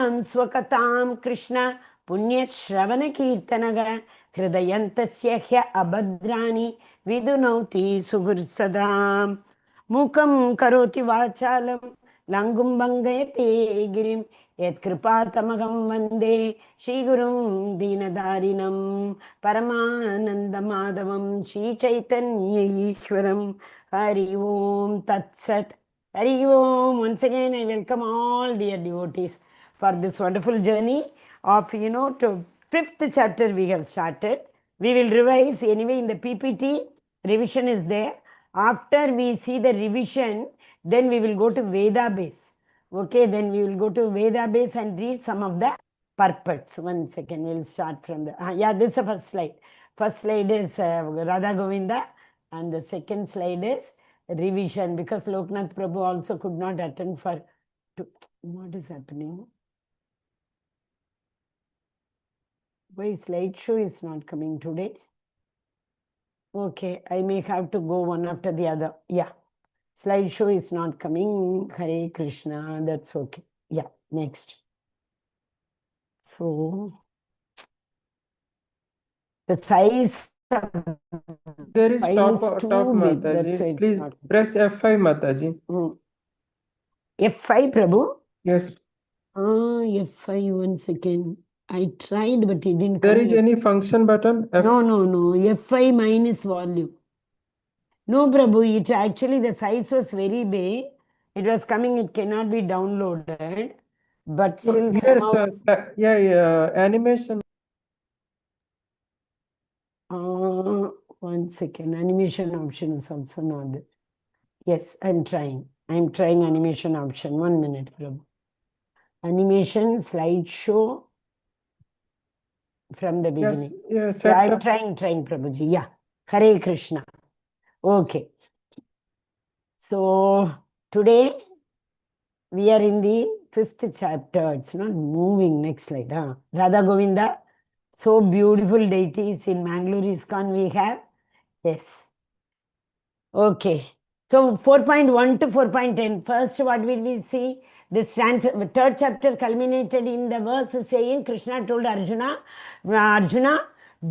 स्वकतां कृष्ण पुण्यश्रवणकीर्तनग हृदयन्तस्य ह्य अभद्राणि विदुनौति सुहृत्सदां मूकं करोति वाचालं लङ्गुं भङ्गयते गिरिं यत्कृपातमगं वन्दे श्रीगुरुं दीनदारिणं परमानन्दमाधवं श्रीचैतन्य ईश्वरं हरि ओं तत्सत्. Hari Om. Once again, I welcome all dear devotees for this wonderful journey of, to fifth chapter we have started. We will revise anyway in the PPT. Revision is there. After we see the revision, then we will go to Veda base. Okay, then we will go to Veda base and read some of the purports. 1 second, we will start from the... yeah, this is the first slide. First slide is Radha Govinda, and the second slide is revision, because Loknath Prabhu also could not attend for... What is happening? Why slideshow is not coming today? Okay, I may have to go one after the other. Yeah, slideshow is not coming. Hare Krishna, that's okay. Yeah, next. So, the size of there is file top, is too top big. That's why Mataji. it's Please not... press F5, Mataji. F5, Prabhu? Yes. F5, 1 second. I tried, but it didn't come. There is any function button? No. F5 minus volume. No, Prabhu, it actually, the size was very big. It was coming, it cannot be downloaded. But still Here, somehow... animation. 1 second. Animation option is also not there. Yes, I'm trying. I'm trying animation option. 1 minute, Prabhu. Animation, slideshow from the beginning. Yes, yeah, I'm trying, Prabhuji. Yeah. Hare Krishna. Okay. So, today we are in the 5th chapter. It's not moving. Next slide. Radha Govinda. So beautiful deities in Mangaluru ISKCON we have. Yes. Okay. So 4.1 to 4.10. First, what will we see? This third chapter culminated in the verse saying, Krishna told Arjuna,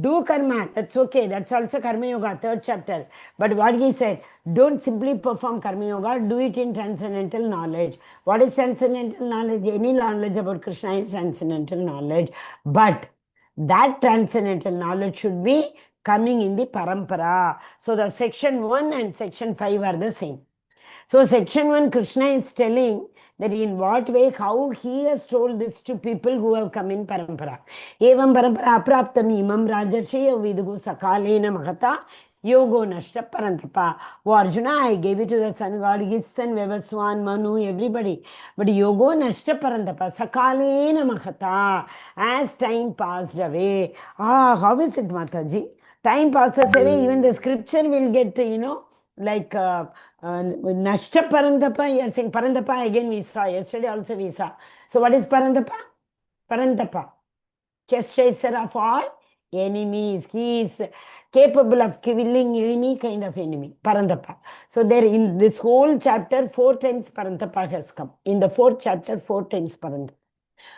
do karma. That's okay. That's also karma yoga, third chapter. But what he said, don't simply perform karma yoga, do it in transcendental knowledge. What is transcendental knowledge? Any knowledge about Krishna is transcendental knowledge. But that transcendental knowledge should be coming in the parampara. So the section 1 and section 5 are the same. So section 1, Krishna is telling that in what way, how he has told this to people who have come in parampara. Evam parampara apraptam imam rajarshiya vidugu sakalena mahata yogo nashta parantapa. Oh Arjuna, I gave it to the sun god, his son Vevaswan, Manu, everybody. But yogo nashta parantapa, sakalena mahata. As time passed away. How is it, Mataji? Time passes away, even the scripture will get, like Nashta Parandapa, you are saying Parandapa, again we saw, yesterday also we saw. So what is Parandapa? Parandapa, chaser of all enemies. He is capable of killing any kind of enemy. Parandapa. So there in this whole chapter, 4 times Parandapa has come. In the 4th chapter, 4 times Parandapa.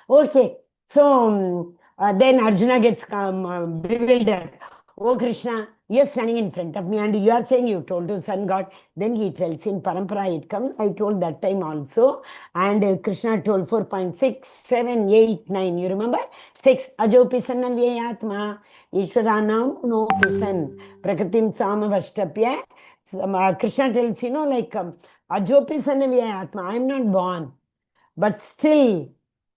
Okay, so then Arjuna gets bewildered. Oh Krishna, you are standing in front of me and you are saying you told to sun god. Then he tells in parampara it comes. I told that time also. And Krishna told 4.6, 7, 8, 9. You remember? 6. Ajopisan vyayatma. Ishwaranam no pisan. Prakritim samavashtapya. Krishna tells, like Ajopisan vyayatma. I am not born. But still,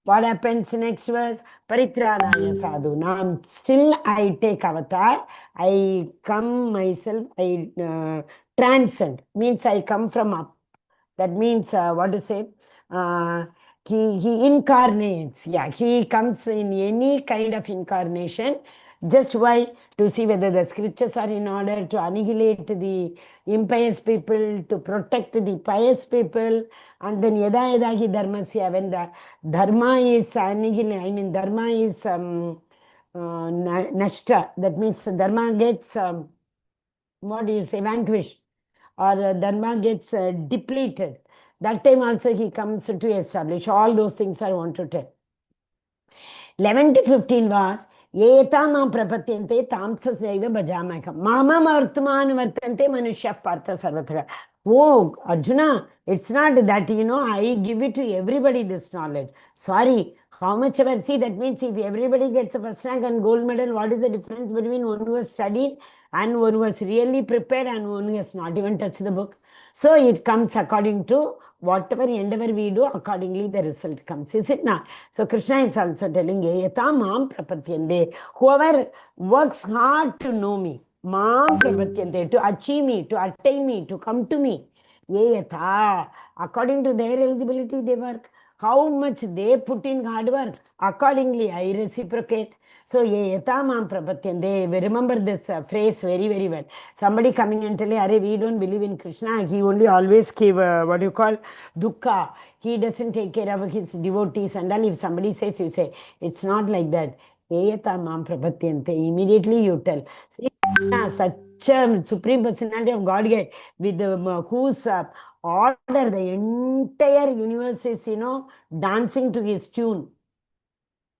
what happens next verse? Paritranaya sadhu. Now, still I take avatar. I come myself. I transcend. Means I come from up. That means, what to say? He incarnates. Yeah, he comes in any kind of incarnation. Just why? To see whether the scriptures are in order, to annihilate the impious people, to protect the pious people. And then yada yada hi dharmasya, when the dharma is annihilated, dharma is nashta. That means dharma gets, what do you say, vanquished. Or dharma gets depleted. That time also he comes to establish. All those things I want to tell. 11 to 15 was Etam prapatyante tamsasaiva bhajamakam. Mama vartman vartante manushya partha sarvatra. Oh, Arjuna, it's not that, I give it to everybody this knowledge. Sorry, how much ever, see, that means if everybody gets a first rank and gold medal, what is the difference between one who has studied and one who has really prepared and one who has not even touched the book? So it comes according to whatever endeavor we do, accordingly the result comes. Is it not? So Krishna is also telling, Yata mam prapatyande. Whoever works hard to know me, mam prapatyande, to achieve me, to attain me, to come to me. Yata. According to their eligibility, they work. How much they put in hard work, accordingly I reciprocate. So, yetamam prapatyande. Remember this phrase very, very well. Somebody coming and telling, Are, we don't believe in Krishna. He only always give, what do you call, dukkha. He doesn't take care of his devotees. And all, if somebody says, you say, it's not like that. Yetamam prapatyante. Immediately you tell. See, such a supreme personality of Godhead with whose order the entire universe is, dancing to his tune.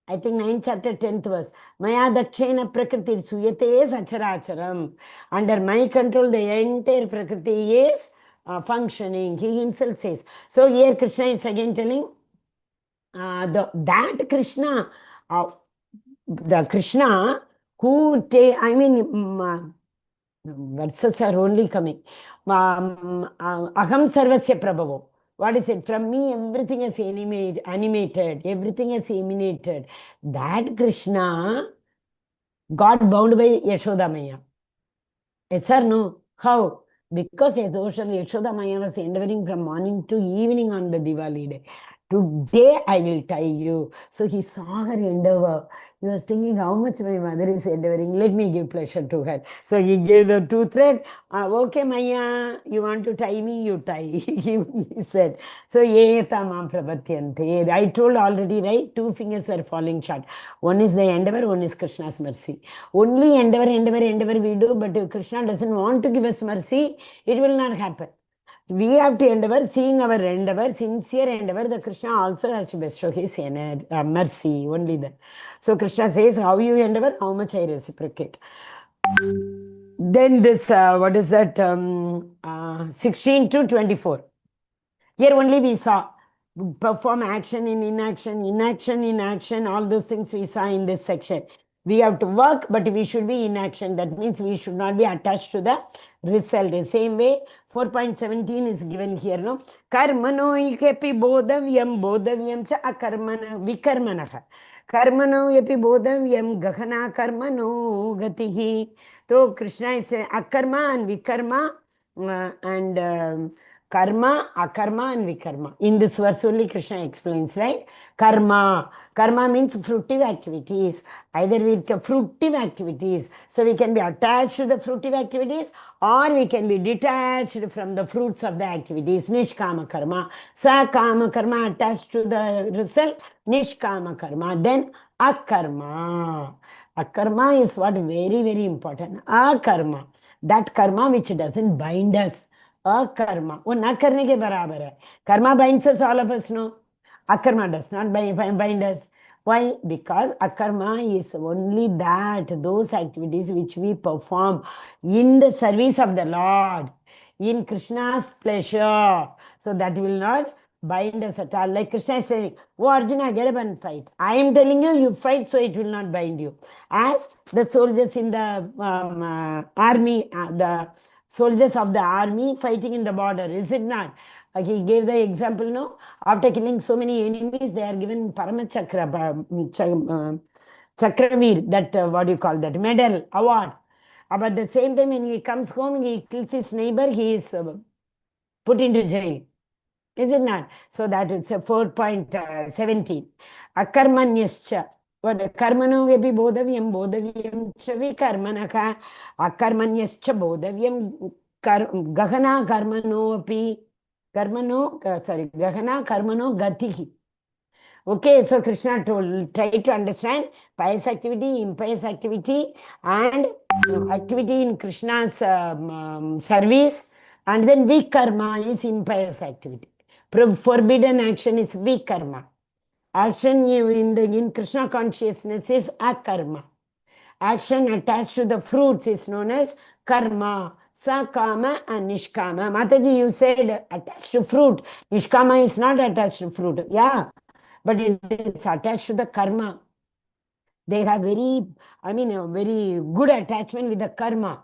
I think 9th chapter, 10th verse. Maya dakshena prakriti suyate sacharacharam. Under my control, the entire prakriti is functioning. He himself says. So here Krishna is again telling that Krishna, the Krishna who verses are only coming. Aham sarvasya prabhavo. What is it? From me, everything is animated, everything is emanated. That Krishna got bound by Yashoda Maya. Yes or no? How? Because Yashoda Maya was endeavoring from morning to evening on the Diwali day. Today I will tie you. So he saw her endeavor. He was thinking how much my mother is endeavoring. Let me give pleasure to her. So he gave the 2 thread. Okay, Maya, you want to tie me? You tie. He said. So, Yetamam prapatyante. I told already, right? 2 fingers were falling short. One is the endeavor, one is Krishna's mercy. Only endeavor we do, but if Krishna doesn't want to give us mercy, it will not happen. We have to endeavor, seeing our endeavor, sincere endeavor, the Krishna also has to bestow his mercy, only that. So Krishna says, how you endeavor, how much I reciprocate. Then this, what is that, 16 to 24. Here only we saw perform action in inaction, inaction in action, all those things we saw in this section. We have to work, but we should be in action. That means we should not be attached to the result. The same way, 4.17 is given here, no? Karmano ikepi bodhavyam cha akarmana vikarmanaha. Karmano yepi bodhavyam gahana karmano gatihi. So Krishna is saying akarma and vikarma and karma, akarma and vikarma. In this verse only Krishna explains, right? Karma. Karma means fruitive activities. Either with fruitive activities. So we can be attached to the fruitive activities or we can be detached from the fruits of the activities. Nishkama karma. Sakama karma attached to the result. Nishkama karma. Then akarma. Akarma is what very, very important. Akarma. That karma which doesn't bind us. Akarma. वो ना करने के बराबर है. Karma binds us, all of us know. Akarma does not bind us. Why? Because akarma is only that, those activities which we perform in the service of the Lord, in Krishna's pleasure. So that will not bind us at all. Like Krishna is saying, oh Arjuna, get up and fight. I am telling you, you fight, so it will not bind you. As the soldiers in the army, the soldiers of the army fighting in the border, is it not? He gave the example, no? After killing so many enemies, they are given Paramachakra, Chakravir, that, what do you call that, medal, award. But at the same time, when he comes home, he kills his neighbor, he is put into jail. Is it not? So that it's a 4.17. Akarmanyascha. What karmano vepi bodhavyam cha vikarmanaka. Akarmanyascha bodhavyam gahana karmano api. Gahana karmano gatihi. Okay, so Krishna told, try to understand pious activity, impious activity, and activity in Krishna's service, and then vikarma is impious activity. Forbidden action is vikarma. Action in Krishna consciousness is akarma. Action attached to the fruits is known as karma. Sakama and nishkama. Mataji, you said attached to fruit. Nishkama is not attached to fruit. Yeah, but it is attached to the karma. They have very, a very good attachment with the karma.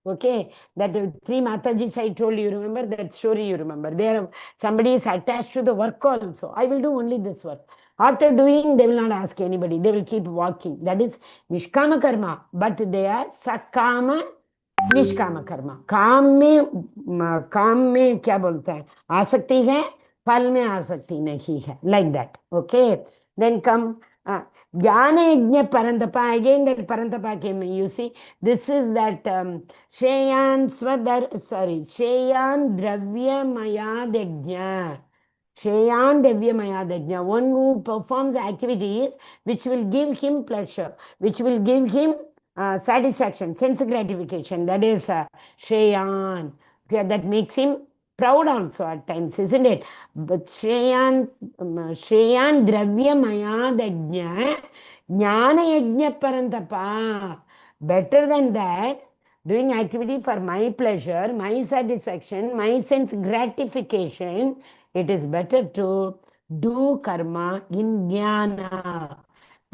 Okay, that three Matajis I told you, remember that story you remember. Somebody is attached to the work also. I will do only this work. After doing, they will not ask anybody. They will keep walking. That is Nishkama karma. But they are Sakama निष्काम कर्म. काम में क्या बोलते हैं, आसक्ति है, फल में आसक्ति नहीं है, like that. Okay, then come ज्ञान यज्ञ Parantapa. Again that Parantapa came, you see, this is that श्रेयान श्रेयान द्रव्यमयाद यज्ञ. Shreyan Devyamaya, one who performs activities which will give him pleasure, which will give him satisfaction, sense gratification. That is Shreyan. Okay, that makes him proud also at times, isn't it? But Shreyan Dravyamaya Dajna Jnana Yajna Parantapa. Better than that, doing activity for my pleasure, my satisfaction, my sense gratification, it is better to do karma in jnana.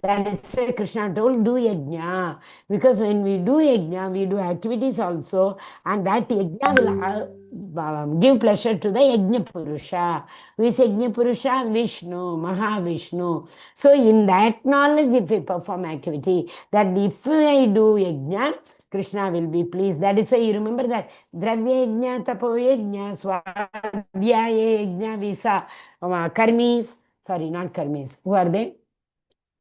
That is why Krishna told, do yajna. Because when we do yajna, we do activities also, and that yajna will give pleasure to the yajna purusha. Who is yajna purusha? Vishnu, Mahavishnu. So in that knowledge, if we perform activity, that if I do yajna, Krishna will be pleased. That is why you remember that Dravya yajna, Tapo yajna, Swadhyaya yajna, Visa, Karmis, sorry, not Karmis. Who are they?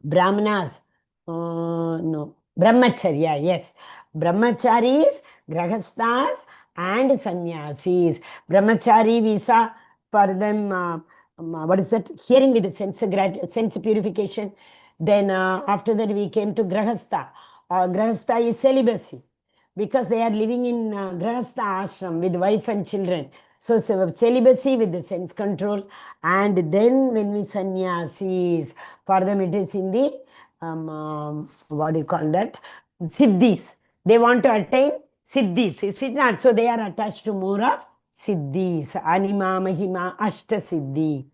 Brahmanas. No. Brahmacharya, yes. Brahmacharis, Grahasthas, and Sannyasis. Brahmachari visa for them, what is that? Hearing with the sense purification. Then after that we came to Grahastha. Grahastha is celibacy, because they are living in Grahastha ashram with wife and children. So celibacy with the sense control. And then when we sannyasis, for them it is in the, what do you call that? Siddhis. They want to attain siddhis, is it not? So they are attached to more of siddhis. Anima, Mahima, Ashta Siddhi.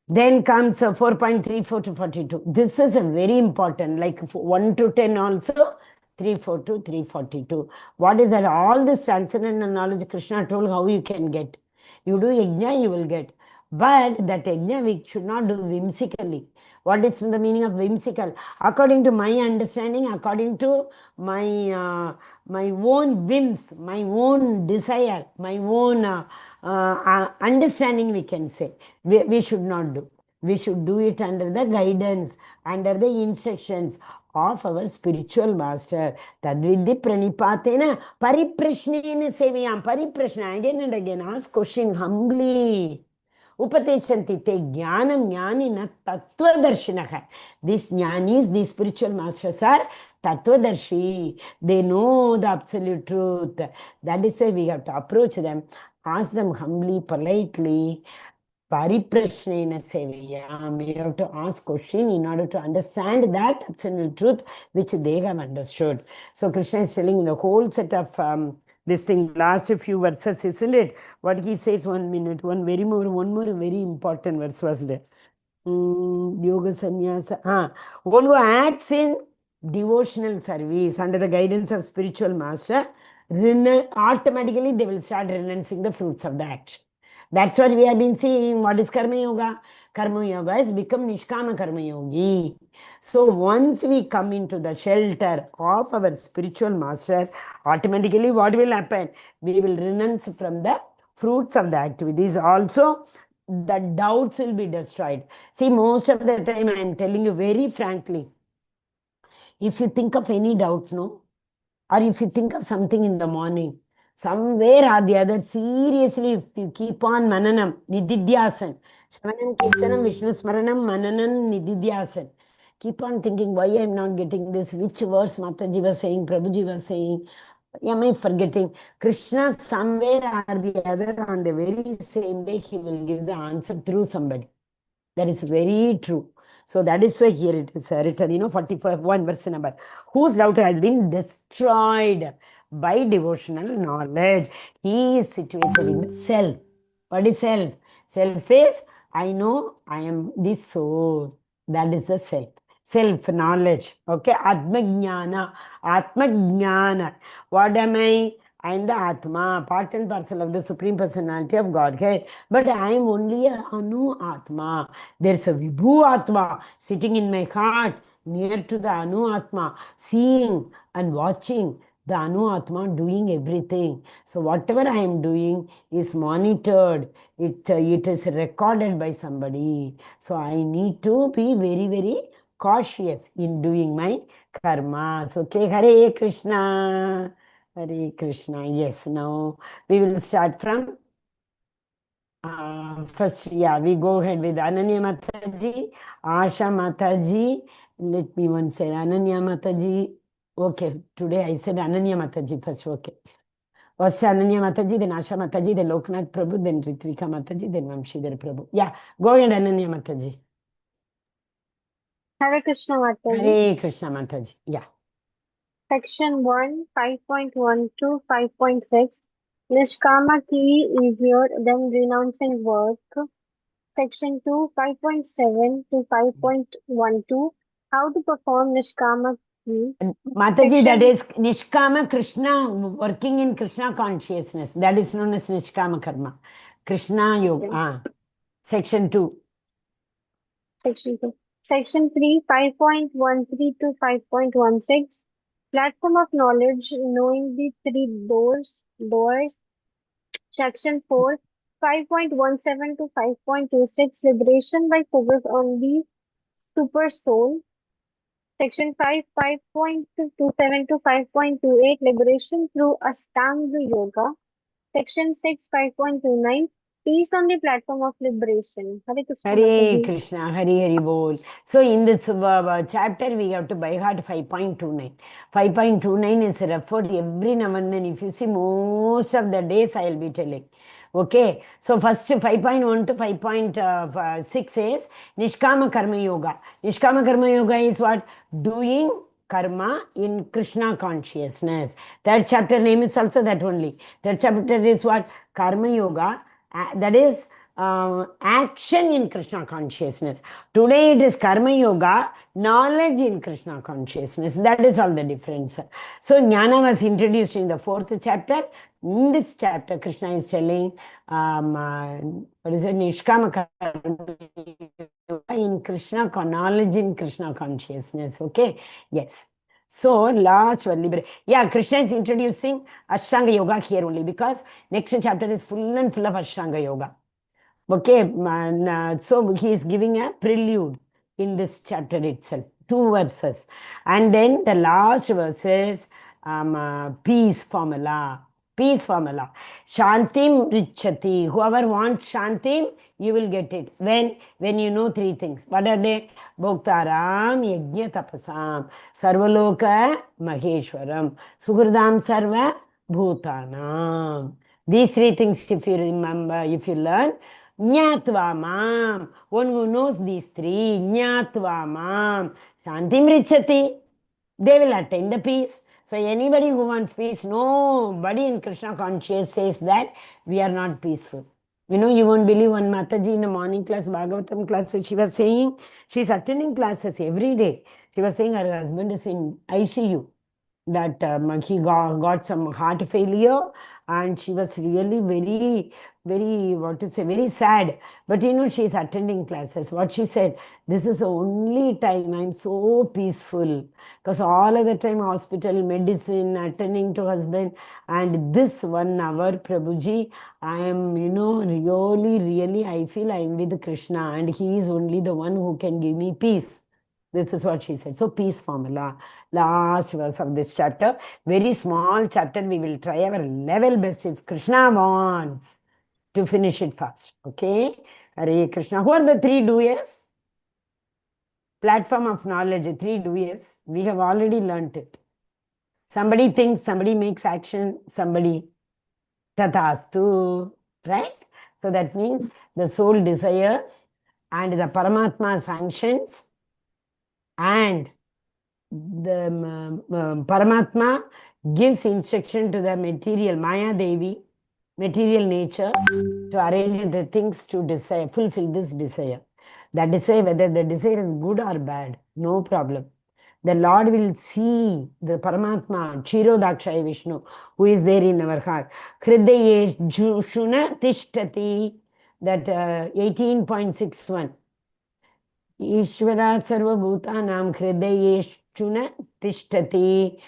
Then comes 4.34 to 42. This is a very important, like 1 to 10 also, 3.4 to 3.42. What is that? All this transcendental knowledge Krishna told how you can get. You do yajna, you will get. But that yajna we should not do whimsically. What is the meaning of whimsical? According to my understanding, according to my my own whims, my own desire, my own understanding, we can say. We should not do. We should do it under the guidance, under the instructions of our spiritual master. Tadvidhi pranipatena pariprashnena seviyam. Pariprashna, again and again, ask question humbly. Upatechanti te jnanam jnanina tattvadarshinaha. These jnanis, these spiritual masters are tattvadarshi. They know the absolute truth. That is why we have to approach them, ask them humbly, politely. Pariprashnena seviyam. We have to ask question in order to understand that absolute truth which they have understood. So Krishna is telling the whole set of this thing, last few verses, isn't it? What he says, 1 minute, one more very important verse was there. Yoga sannyasa. One who acts in devotional service under the guidance of spiritual master, automatically they will start renouncing the fruits of the action. That's what we have been seeing. What is Karma Yoga? Karma Yoga has become Nishkama Karma Yogi. So once we come into the shelter of our spiritual master, automatically what will happen? We will renounce from the fruits of the activities. Also, the doubts will be destroyed. See, most of the time I am telling you very frankly, if you think of any doubt, no, or if you think of something in the morning, somewhere or the other, seriously, if you keep on mananam, nididhyasan, Shravanam, Kirtanam, Vishnu Smaranam, Mananam, Nididhyasan. Keep on thinking, why I am not getting this? Which verse Mataji was saying, Prabhuji was saying? Am I forgetting? Krishna, somewhere or the other, on the very same day, he will give the answer through somebody. That is very true. So that is why here it is written, 41 verse number. Whose doubt has been destroyed by devotional knowledge. He is situated in the self. What is self? Self is, I know I am the soul. That is the self. Self-knowledge. Okay? Atma-jnana. Atma-jnana. What am I? I am the Atma, part and parcel of the Supreme Personality of Godhead. But I am only a Anu Atma. There's a Vibhu Atma sitting in my heart, near to the Anu Atma, seeing and watching the Anu Atma doing everything. So whatever I am doing is monitored. It is recorded by somebody. So I need to be very, very cautious in doing my karmas. Okay, Hare Krishna. Hare Krishna. Yes, now we will start from first, we go ahead with Ananya Mataji, Asha Mataji. Let me once say Ananya Mataji. Okay, today I said Ananya Mataji first. Okay. First Ananya Mataji, then Asha Mataji, then Loknath Prabhu, then Ritvika Mataji, then Vamshidhar Prabhu. Yeah, go ahead, Ananya Mataji. Hare Krishna Mataji. Hare Krishna Mataji. Yeah. Section 1, 5.1 to 5.6. Nishkama ki easier than renouncing work. Section 2, 5.7 to 5.12. How to perform Nishkama ki. Mataji, that is Nishkama Krishna, working in Krishna consciousness. That is known as Nishkama Karma. Krishna Yoga. Section 2. Section 2. Section 3, 5.13 to 5.16. Platform of knowledge, knowing the three doors. Section 4, 5.17 to 5.26. Liberation by focus on the super soul. Section 5, 5.27 to 5.28. Liberation through Ashtanga Yoga. Section 6, 5.29. Peace on the platform of liberation. Hare Krishna. Hare Mataji. Krishna, Hare Bol. So in this chapter, we have to by heart 5.29. 5.29 is referred every now and then. If you see, most of the days I will be telling. Okay, so first 5.1 to 5.6 is Nishkama Karma Yoga. Nishkama Karma Yoga is what? Doing karma in Krishna consciousness. That chapter name is also that only. That chapter is what? Karma Yoga. That is action in Krishna consciousness. Today it is Karma Yoga, knowledge in Krishna consciousness. That is all the difference. So Jnana was introduced in the 4th chapter. In this chapter, Krishna is telling, what is it? Nishkama Karma in Krishna, knowledge in Krishna consciousness. Okay? Yes. So, large liberation. Yeah, Krishna is introducing Ashtanga Yoga here only because next chapter is full and full of Ashtanga Yoga. Okay, so he is giving a prelude in this chapter itself, 2 verses. And then the last verse is peace formula. Peace formula. Shantim richati. Whoever wants Shantim, you will get it. When you know 3 things. What are they? Bhoktaram, Yajna Tapasam, Sarvaloka Maheshwaram, Suhridam Sarva Bhutanam. These 3 things, if you remember, if you learn, Jnatva Mam, one who knows these 3, Jnatva Mam, Shantim richati, they will attain the peace. So anybody who wants peace, nobody in Krishna consciousness says that we are not peaceful. You won't believe one Mataji in a morning class, Bhagavatam class, she was saying, she's attending classes every day. She was saying her husband is in ICU, that he got some heart failure, and she was really very, very sad. But she's attending classes. What she said, this is the only time I'm so peaceful, because all of the time hospital, medicine, attending to husband, and this 1 hour, Prabhuji, I am, really, I feel I'm with Krishna, and he is only the one who can give me peace. This is what she said. So, peace formula. Last verse of this chapter. Very small chapter. We will try our level best if Krishna wants to finish it fast. Okay? Hare Krishna. Who are the 3 doers? Platform of knowledge. 3 doers. We have already learnt it. Somebody thinks, somebody makes action, somebody tathastu. Right? So that means the soul desires and the Paramatma sanctions. and the Paramatma gives instruction to the material Maya Devi, material nature, to arrange the things to desire, fulfill this desire. That is why whether the desire is good or bad, no problem. The Lord will see the Paramatma, Chirodakshaya Vishnu, who is there in our heart. Hridaye Shuna Tishtati, that 18.61. Ishvara Sarvabhutanam Hridayeshuna Tishtati.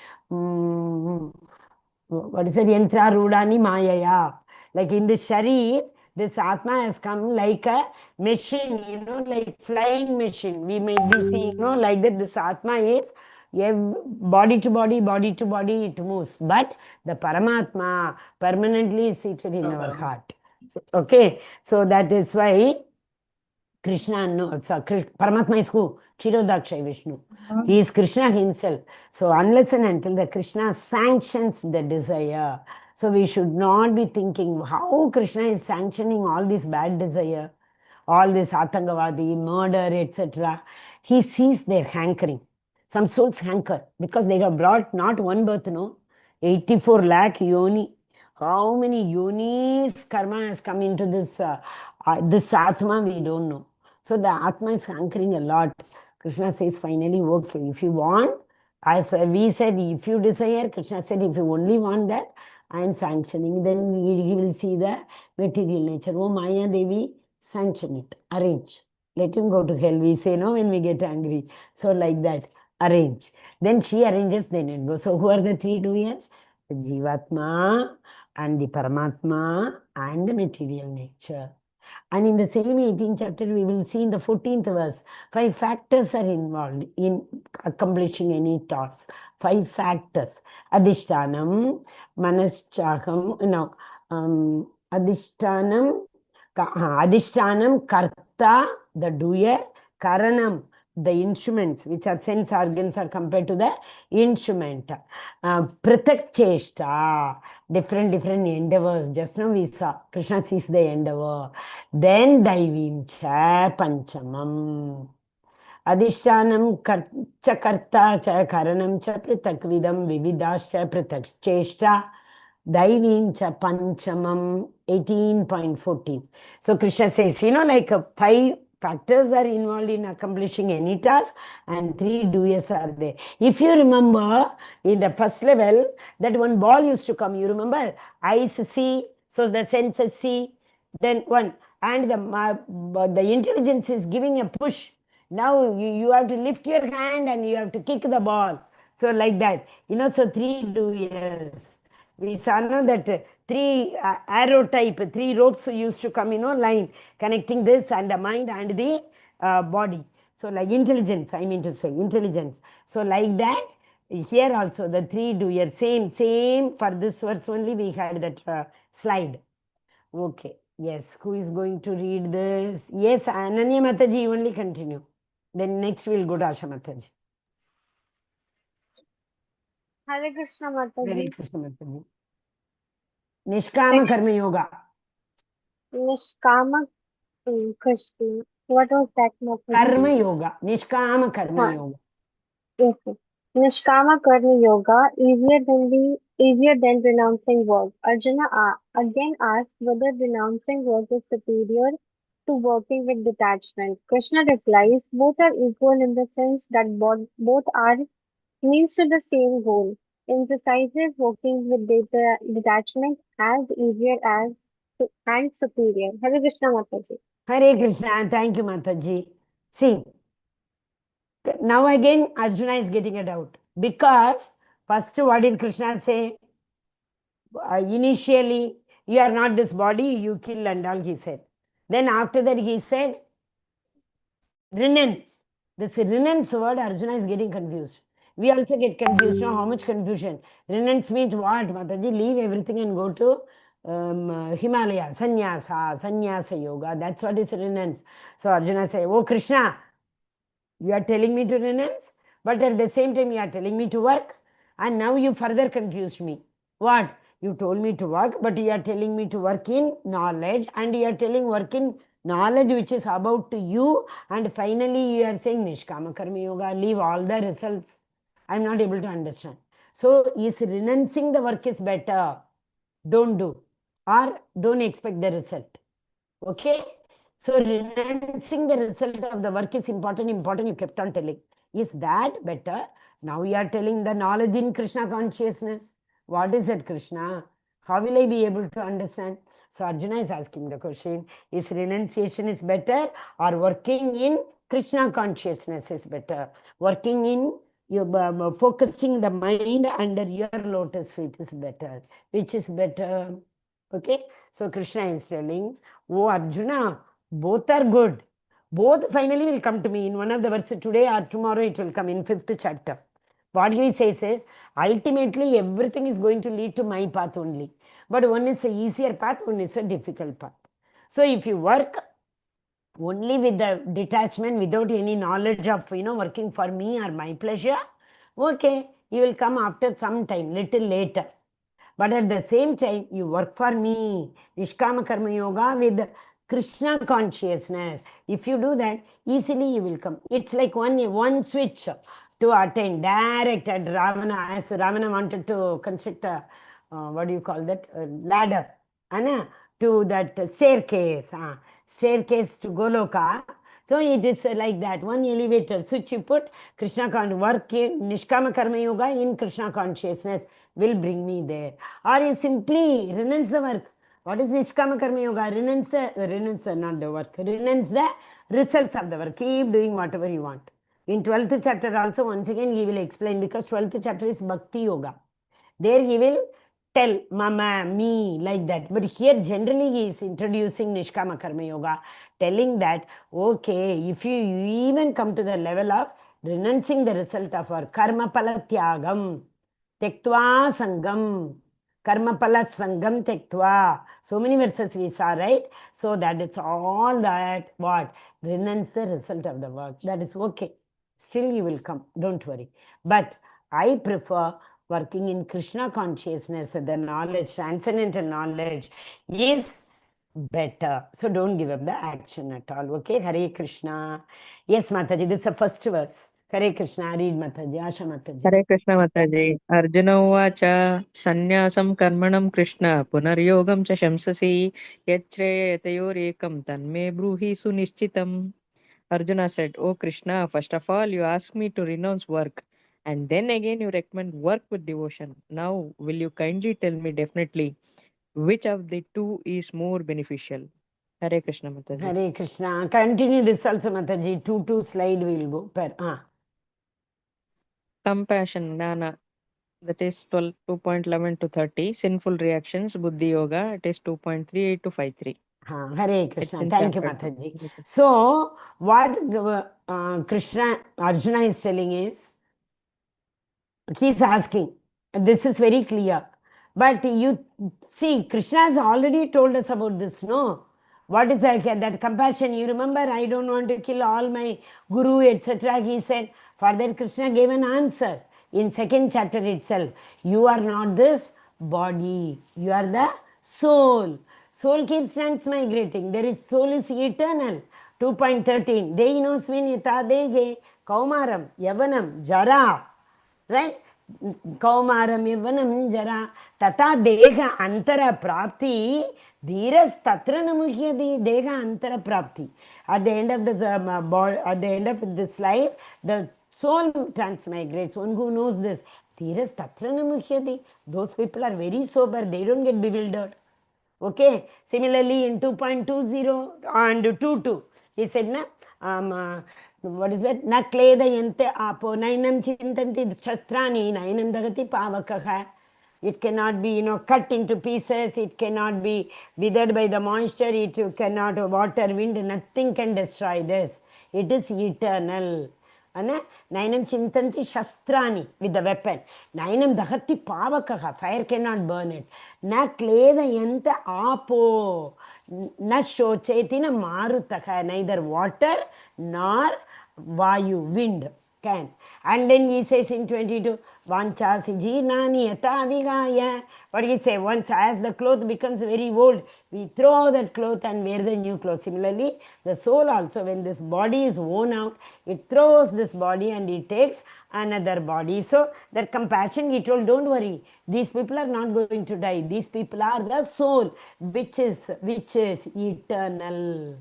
What is it? Yantra Rudani Mayaya. Like in the Sharir, this Atma has come like a machine, like flying machine. We may be seeing, like that this Atma is body to body, it moves. But the Paramatma permanently is seated in our heart. Okay, so that is why Krishna, no, Paramatma is who? Chirodakshaya Vishnu. He is Krishna himself. So unless and until the Krishna sanctions the desire, so we should not be thinking how Krishna is sanctioning all this bad desire, all this Atangavadi, murder, etc. He sees their hankering. Some souls hanker because they have brought not one birth, no, 84 lakh yoni. How many yonis karma has come into this Atma, we don't know. So the Atma is hankering a lot. Krishna says, finally, okay, if you want, as we said, if you desire, Krishna said, if you only want that, I am sanctioning, then he will see the material nature. Oh, Maya Devi, sanction it, arrange. Let him go to hell, we say, no, when we get angry. So like that, arrange. Then she arranges, then it goes. So who are the three doers? The Jivatma and the Paramatma and the material nature. And in the same 18th chapter, we will see in the 14th verse, 5 factors are involved in accomplishing any task. 5 factors. Adhishtanam, Manaschaham, no, Adhishtanam, Karta, the doer, Karanam, the instruments, which are sense organs, are compared to the instrument. Pratak Cheshta, different endeavors. Just now we saw, Krishna sees the endeavor. Then Daivimcha Panchamam. Adhishtanam cha karta cha karanam cha pritakvidam vividascha pritak cheshta daivim cha panchamam 18.14. So Krishna says, like 5 factors are involved in accomplishing any task and 3 doers are there. If you remember, in the first level, that one ball used to come, you remember? Eyes see, so the senses see, then one, and the intelligence is giving a push. Now you have to lift your hand and you have to kick the ball. So like that, so 3 doers. We saw that 3 arrow type, 3 ropes used to come, line connecting this and the mind and the body. So like intelligence, I mean to say intelligence. So like that, here also the 3 doers, same for this verse only we had that slide. Okay, yes, who is going to read this? Yes, Ananya Mataji, only continue. Then next we'll go to Asha Mataji. Hare Krishna Hare Mataji. Krishna Mataji. Nishkama Karma Yoga. Nishkama Krishna. What was that, Mataji? Karma Yoga. Nishkama Karma Yoga. Okay. Nishkama Karma Yoga, easier than renouncing work. Arjuna again asked whether renouncing work is superior to working with detachment. Krishna replies, both are equal in the sense that both are means to the same goal. Emphasizes working with detachment as easier and superior. Hare Krishna Mataji. Hare Krishna. Thank you, Mataji. See, now again Arjuna is getting a doubt. Because first what did Krishna say? Initially, you are not this body, you kill and all, he said. Then after that he said, renounce. This renounce word, Arjuna is getting confused. We also get confused. Now, how much confusion? Renounce means what, Mataji? Leave everything and go to Himalaya, sannyasa yoga. That's what is renounce. So Arjuna says, oh Krishna, you are telling me to renounce, but at the same time you are telling me to work. And now you further confused me. What? You told me to work, but you are telling me to work in knowledge and you are telling work in knowledge which is about you, and finally you are saying Nishkama Karma Yoga, leave all the results. I'm not able to understand. So is renouncing the work is better? Don't do, or don't expect the result. Okay? So renouncing the result of the work is important, you kept on telling. Is that better? Now you are telling the knowledge in Krishna consciousness. What is it, Krishna? How will I be able to understand? So Arjuna is asking the question, is renunciation is better, or working in Krishna consciousness is better? Working in focusing the mind under your lotus feet is better. Which is better? Okay? So Krishna is telling, oh Arjuna, both are good. Both finally will come to me in one of the verses today or tomorrow it will come in 5th chapter. What he says is, ultimately everything is going to lead to my path only. But one is a easier path, one is a difficult path. So if you work only with the detachment, without any knowledge of, working for me or my pleasure, okay, you will come after some time, little later. But at the same time, you work for me, Nishkama Karma Yoga with Krishna consciousness. If you do that, easily you will come. It's like one switch to attain direct at Ravana. As Ravana wanted to construct a, what do you call that, a ladder, Anna, to that staircase, staircase to Goloka. So it is like that, one elevator switch you put, Krishna work in Nishkama Karma Yoga in Krishna consciousness will bring me there. Or you simply renounce the work. What is Nishkama Karma Yoga? Renounce not the work, renounce the results of the work. Keep doing whatever you want. In 12th chapter also, once again he will explain, because 12th chapter is Bhakti Yoga. There he will tell mama, me, like that. But here generally he is introducing Nishkama Karma Yoga, telling that, okay, if you even come to the level of renouncing the result of our karma pala tyagam, tektva sangam, karma pala sangam tektva. So many verses we saw, right? So that it's all that, what? Renounce the result of the work. That is okay. Still you will come, don't worry. But I prefer working in Krishna consciousness, the knowledge, transcendental knowledge is better. So don't give up the action at all. Okay, Hare Krishna. Yes, Mataji, this is the first verse. Hare Krishna, read Mataji, Asha Mataji. हरे कृष्ण माताजी अर्जुन उवाच सन्न्यासं कर्मणं कृष्ण पुनर्योगं च शंससि यच्छ्रेयतयोरेकं तन्मे ब्रूहि सुनिश्चितम्. Arjuna said, "O Krishna, first of all you ask me to renounce work, and then again you recommend work with devotion. Now will you kindly tell me definitely which of the two is more beneficial?" Hare Krishna Mataji. Hare Krishna. Continue this also, Mataji. 2 slide we will go per. Compassion, Jnana, that is 2.11 to 30. Sinful reactions, Buddhi Yoga, it is 2.38 to 53. Hare Krishna. Thank you, Mataji. So, what Krishna, Arjuna is telling is, he is asking, this is very clear. But you see, Krishna has already told us about this, no? What is that compassion? You remember, I don't want to kill all my guru, etc. He said, for that Krishna gave an answer in 2nd chapter itself. You are not this body, you are the soul. Soul keeps transmigrating. There is soul is eternal. 2.13. Dehinosmin yata dege kaumaram yavanam jara. Right? Kaumaram yavanam jara tata deha antara prapti dhiras tatra namuhyadi deha antara prapti. At the end of this life, the soul transmigrates. One who knows this, dhiras tatra namuhyadi. Those people are very sober. They don't get bewildered. Okay. Similarly, in 2.20 and 2.2, he said, what is it? Na kledayante apo nainam chintanti shastrani nainam dagati pavakaha. It cannot be, cut into pieces. It cannot be withered by the moisture. It cannot, water, wind, nothing can destroy this. It is eternal. Nainam chintanti shastrani, with the weapon. Nainam dahati pavakaha, fire cannot burn it. Na kledayanta apo, na shochetina marutaha, neither water nor vayu, wind. can. And then he says in 22, Vanchasi jirnani yata vigaya. What he say? Once as the cloth becomes very old, we throw that cloth and wear the new cloth. Similarly, the soul also, when this body is worn out, it throws this body and it takes another body. So that compassion, he told, don't worry, these people are not going to die. These people are the soul, which is eternal.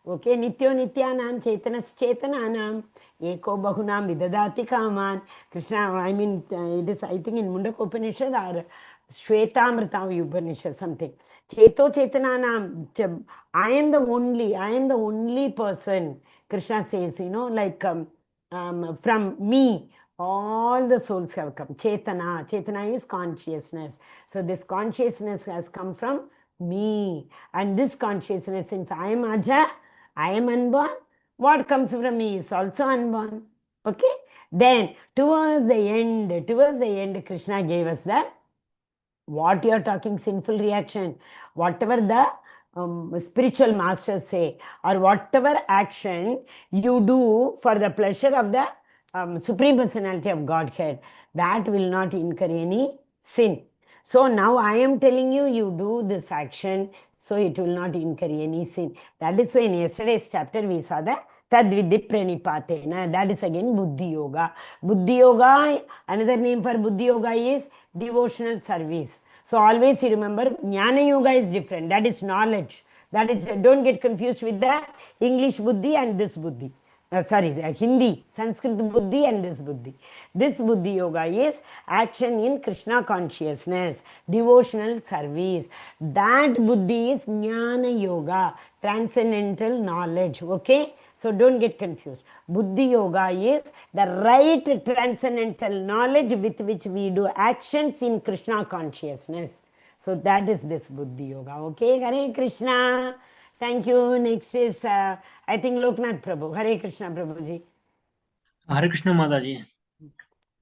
Okay, nityo nityanam chetanas chetananam eko bahunam vidadati kaman. Krishna, I mean, it is, I think in Mundaka Upanishad or Shwetamrita Upanishad, something. Cheto chetananam, I am the only person. Krishna says, like from me, all the souls have come. Chetana is consciousness. So this consciousness has come from me. And this consciousness, since I am Aja, I am unborn, what comes from me is also unborn. Okay? Then towards the end, Krishna gave us the what you are talking sinful reaction, whatever the spiritual masters say, or whatever action you do for the pleasure of the Supreme Personality of Godhead, that will not incur any sin. So now I am telling you, you do this action, so it will not incur any sin. That is why in yesterday's chapter we saw the Tadvidhi Pranipatena. That is again Buddhi Yoga. Buddhi Yoga, another name for Buddhi Yoga is devotional service. So always you remember, Jnana Yoga is different. That is knowledge. That is, don't get confused with the English Buddhi and this Buddhi. Hindi, Sanskrit Buddhi and this Buddhi. This Buddhi Yoga is action in Krishna consciousness, devotional service. That Buddhi is Jnana Yoga, transcendental knowledge. Okay? So don't get confused. Buddhi Yoga is the right transcendental knowledge with which we do actions in Krishna consciousness. So that is this Buddhi Yoga. Okay? Hare Krishna. Thank you. Next is, I think, Loknath Prabhu. Hare Krishna, Prabhuji. Hare Krishna Mataji.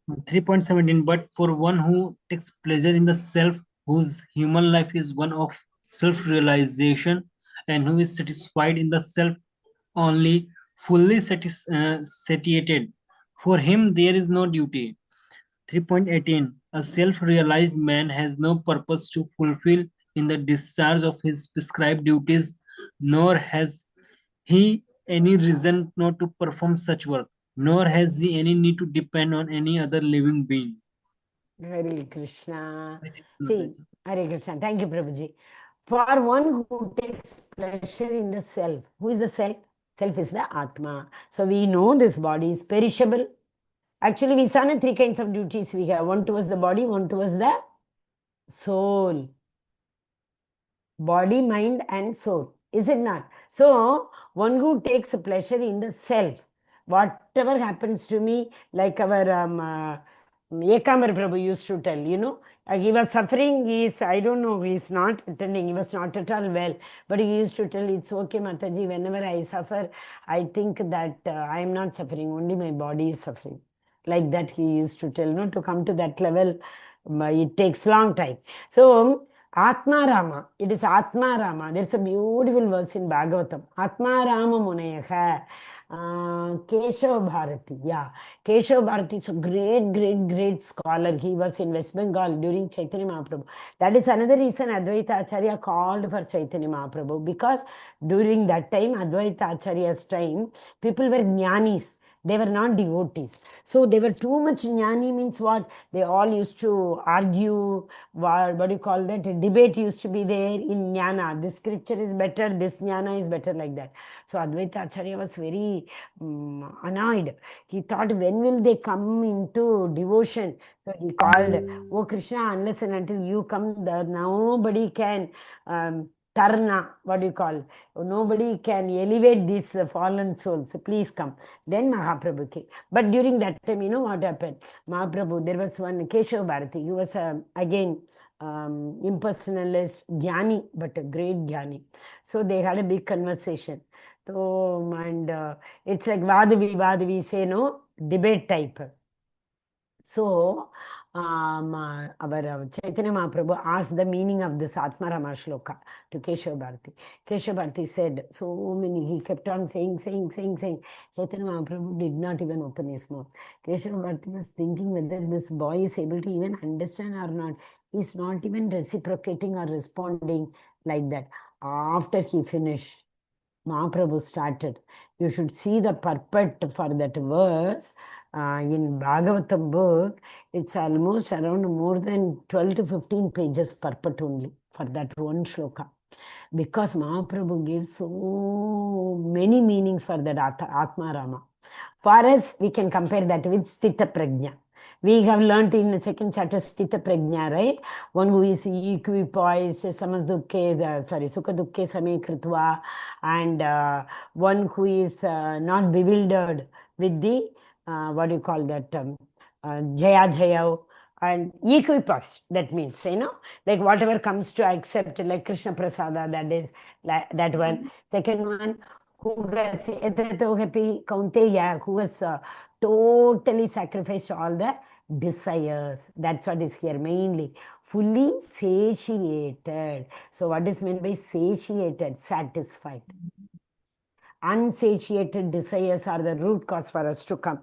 3.17. But for one who takes pleasure in the self, whose human life is one of self-realization, and who is satisfied in the self only, fully satiated, for him there is no duty. 3.18. A self-realized man has no purpose to fulfill in the discharge of his prescribed duties, nor has he any reason not to perform such work, nor has he any need to depend on any other living being. Hare Krishna. See, Hare Krishna. Thank you, Prabhuji. For one who takes pleasure in the self, who is the self? Self is the Atma. So we know this body is perishable. Actually, we saw three kinds of duties we have. One towards the body, one towards the soul. Body, mind and soul. Is it not? So, one who takes pleasure in the self, whatever happens to me, like our Ekamar Prabhu used to tell, he was suffering, I don't know, he's not attending, he was not at all well, but he used to tell, it's okay Mataji, whenever I suffer, I think that I am not suffering, only my body is suffering. Like that he used to tell, to come to that level, it takes long time. So, Atma Rama, it is Atma Rama. There's a beautiful verse in Bhagavatam. Atma Rama Munayaha. Keshav Bharati. Yeah, Keshav Bharati is a great scholar. He was in West Bengal during Chaitanya Mahaprabhu. That is another reason Advaita Acharya called for Chaitanya Mahaprabhu, because during that time, Advaita Acharya's time, people were jnanis. They were not devotees. So they were too much jnani, means what? They all used to argue, what do you call that? A debate used to be there in jnana. This scripture is better, this jnana is better, like that. So Advaita Acharya was very annoyed. He thought, when will they come into devotion? So he called, oh Krishna, unless and until you come, nobody can Tarna, what do you call? Nobody can elevate these fallen souls. Please come. Then Mahaprabhu came. But during that time, you know what happened? Mahaprabhu, there was one Keshav Bharati. He was again impersonalist, jnani, but a great jnani. So they had a big conversation. So, and it's like Vadavi, we say, no, debate type. So, our Chaitanya Mahaprabhu asked the meaning of this Atmarama Shloka to Keshav Bharati. Keshav Bharati said so many, he kept on saying. Chaitanya Mahaprabhu did not even open his mouth. Keshav Bharati was thinking whether this boy is able to even understand or not. He's not even reciprocating or responding like that. After he finished, Mahaprabhu started. You should see the purport for that verse. In Bhagavatam book, it's almost around more than 12 to 15 pages purport only for that one shloka. Because Mahaprabhu gives so many meanings for that Atma Rama. For us, we can compare that with Sthita Prajna. We have learnt in the second chapter Sthita Prajna, right? One who is equipoised, Sukha Dukkhe Same Kritva, and one who is not bewildered with the, what do you call that, Jaya Jaya, and equipoised, that means, like whatever comes to accept, like Krishna Prasada, that is, that one. Second one, who has happy Kaunteya, who has totally sacrificed all the desires. That's what is here mainly. Fully satiated. So what is meant by satiated? Satisfied. Unsatiated desires are the root cause for us to come.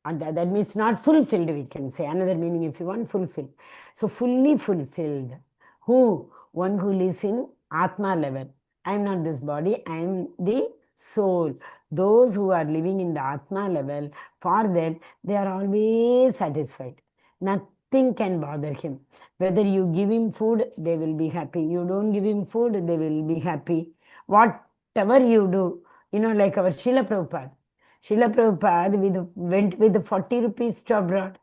And that means not fulfilled, we can say. Another meaning, if you want, fulfilled. So fully fulfilled. Who? One who lives in Atma level. I am not this body, I am the soul. Those who are living in the Atma level, for them, they are always satisfied. Nothing can bother him. Whether you give him food, they will be happy. You don't give him food, they will be happy. Whatever you do, like our Srila Prabhupada. Srila Prabhupada went with 40 rupees to abroad.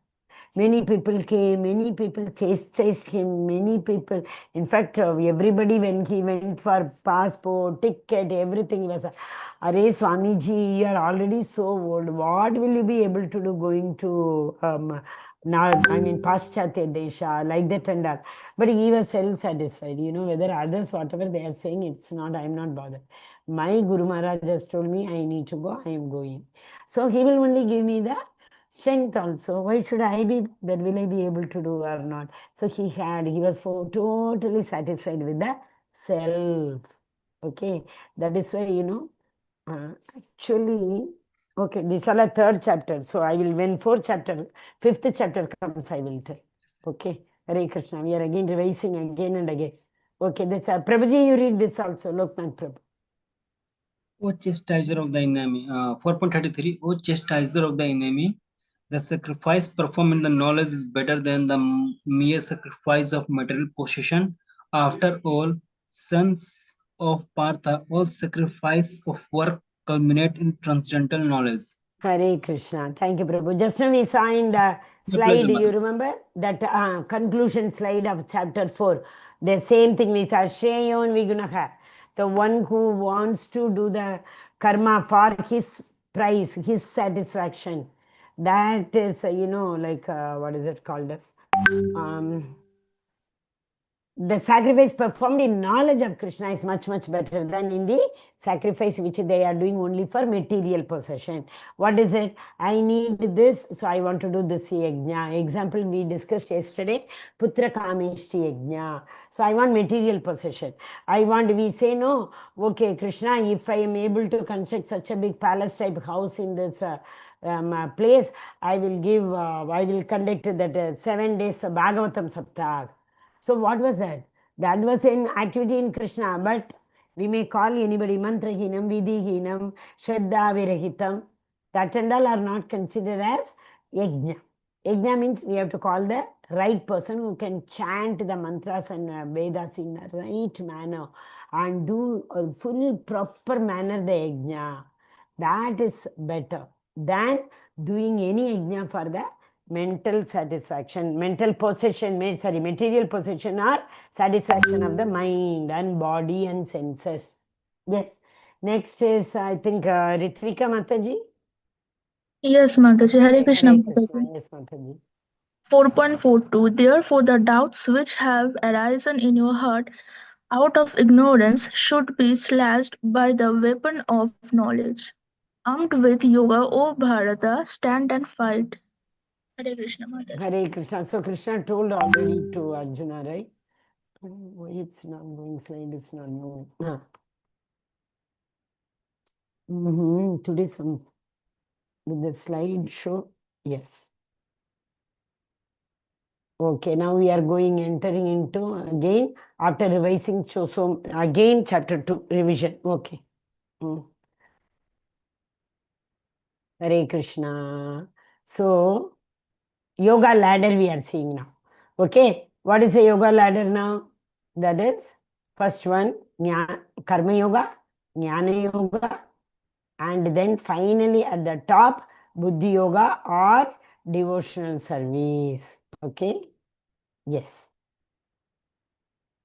Many people came, many people chased him, many people. In fact, everybody, when he went for passport, ticket, everything, he was, Are Swamiji, you are already so old. What will you be able to do going to, Paschatya Desha, like that and all. But he was self-satisfied, whether others, whatever they are saying, it's not, I am not bothered. My Guru Maharaj just told me, I need to go, I am going. So he will only give me the strength also. Why should I be, that will I be able to do or not? So he was totally satisfied with the self. Okay, that is why, actually, okay, this is the third chapter. So I will, when fifth chapter comes, I will tell. Okay, Hare Krishna, we are again revising again and again. Okay, this Prabhuji, you read this also, Loknath Prabhu. O chastiser of the enemy, 4.33, O chastiser of the enemy, the sacrifice performed in the knowledge is better than the mere sacrifice of material possession. After all, sons of Partha, all sacrifice of work culminate in transcendental knowledge. Hare Krishna. Thank you, Prabhu. Just now we saw in the slide, pleasure, you remember? That conclusion slide of chapter 4. The same thing we saw, Shreyon Vigunaha. The one who wants to do the karma for his price, his satisfaction. That is, like, what is it called as? The sacrifice performed in knowledge of Krishna is much, much better than in the sacrifice which they are doing only for material possession. What is it? I need this, so I want to do this yajna. Example we discussed yesterday, Putra Kameshti yajna. So I want material possession. We say no, okay, Krishna, if I am able to construct such a big palace type house in this place, I will conduct that 7 days Bhagavatam Saptah. So what was that? That was an activity in Krishna, but we may call anybody mantrahinam, vidhihinam, shraddha virahitam. That and all are not considered as yajna. Yajna means we have to call the right person who can chant the mantras and Vedas in the right manner and do a full proper manner the yajna. That is better than doing any yajna for the mental satisfaction, material possession or satisfaction of the mind and body and senses. Yes. Next is, I think, Ritvika Mataji. Yes, Mataji. Hare Krishna, Hare Krishna. Mataji. Yes, Mataji. 4.42 Therefore, the doubts which have arisen in your heart out of ignorance should be slashed by the weapon of knowledge. Armed with yoga, O Bharata, stand and fight. Hare Krishna Mataji. Hare Krishna. So Krishna told already to Arjuna, right? Why it's not going, slide is not moving. Today some with the slide show. Yes. Okay, now we are entering into again after revising so again chapter 2 revision. Okay. Hare Krishna. So yoga ladder we are seeing now. Okay, what is a yoga ladder now? That is first one karma yoga, jnana yoga, and then finally at the top buddhi yoga or devotional service. Okay, yes.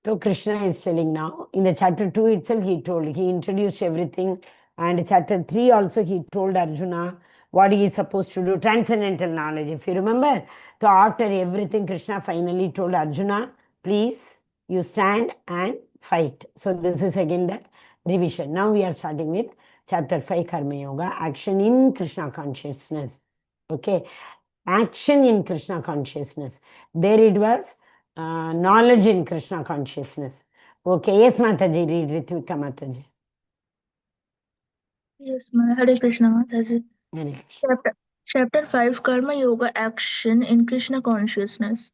So Krishna is telling now, in the chapter 2 itself he introduced everything, and chapter 3 also he told Arjuna what he is supposed to do, transcendental knowledge. If you remember, so after everything Krishna finally told Arjuna, please, you stand and fight. So this is again that revision. Now we are starting with chapter 5 Karma Yoga, action in Krishna consciousness. Okay, action in Krishna consciousness. There it was knowledge in Krishna consciousness. Okay, yes, Mataji, read Ritvika Mataji. Yes, Hare Krishna Mataji. Hare Krishna. Chapter 5 Karma Yoga Action in Krishna Consciousness.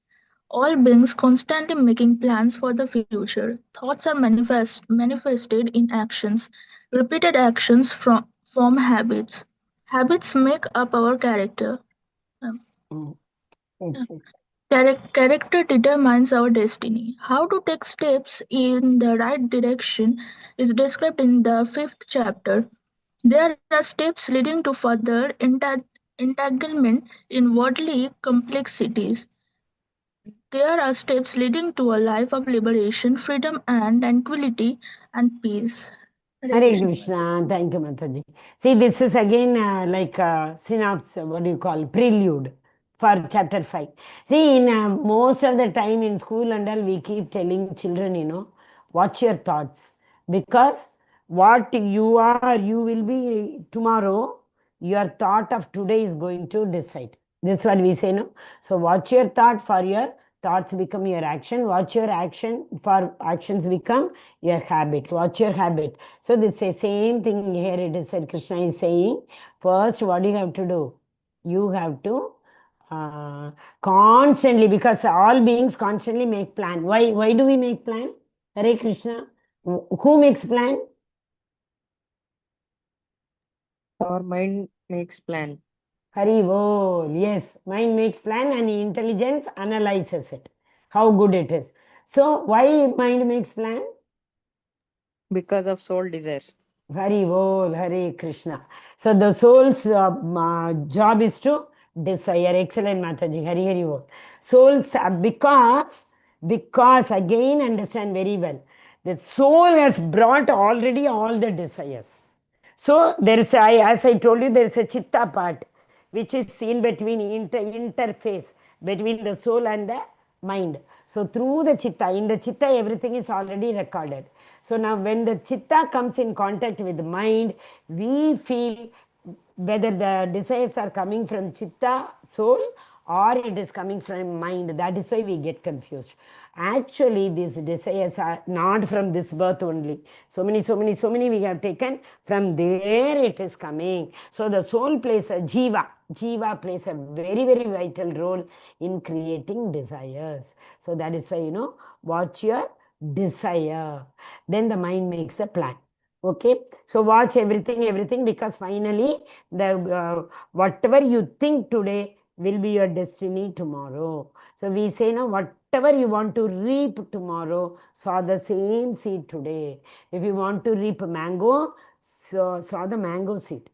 All beings constantly making plans for the future. Thoughts are manifested in actions. Repeated actions form habits. Habits make up our character. That's it. Character determines our destiny. How to take steps in the right direction is described in the 5th chapter. There are steps leading to further entanglement in worldly complexities. There are steps leading to a life of liberation, freedom, and tranquility and peace. Hare Krishna, thank you, Mataji. See, this is again like a synopsis, what do you call, prelude for chapter 5. See, in most of the time in school and all, we keep telling children, watch your thoughts. Because what you are, you will be tomorrow, your thought of today is going to decide. This is what we say, no? So watch your thought for your thoughts become your action. Watch your action for actions become your habit. Watch your habit. So this is same thing here it is said. Krishna is saying, first what do you have to do? You have to constantly, because all beings constantly make plan. Why do we make plan? Hare Krishna. Who makes plan? Our mind makes plan. Hari Bol. Yes, mind makes plan and intelligence analyzes it. How good it is. So why mind makes plan? Because of soul desire. Hari Bol, Hare Krishna. So the soul's job is to desire. Excellent, Mataji. Hari Hari Bol. Souls, because again understand very well, the soul has brought already all the desires. So there is, as I told you, there is a chitta part which is seen between interface between the soul and the mind. So through the chitta, in the chitta everything is already recorded. So now when the chitta comes in contact with the mind, we feel whether the desires are coming from chitta, soul, or it is coming from mind. That is why we get confused. Actually, these desires are not from this birth only. So many we have taken. From there it is coming. So the soul plays a jiva. Jiva plays a very, very vital role in creating desires. So that is why, watch your desire. Then the mind makes the plan. Okay, so watch everything, because finally the whatever you think today will be your destiny tomorrow. So we say now, whatever you want to reap tomorrow, sow the same seed today. If you want to reap mango, sow the mango seed.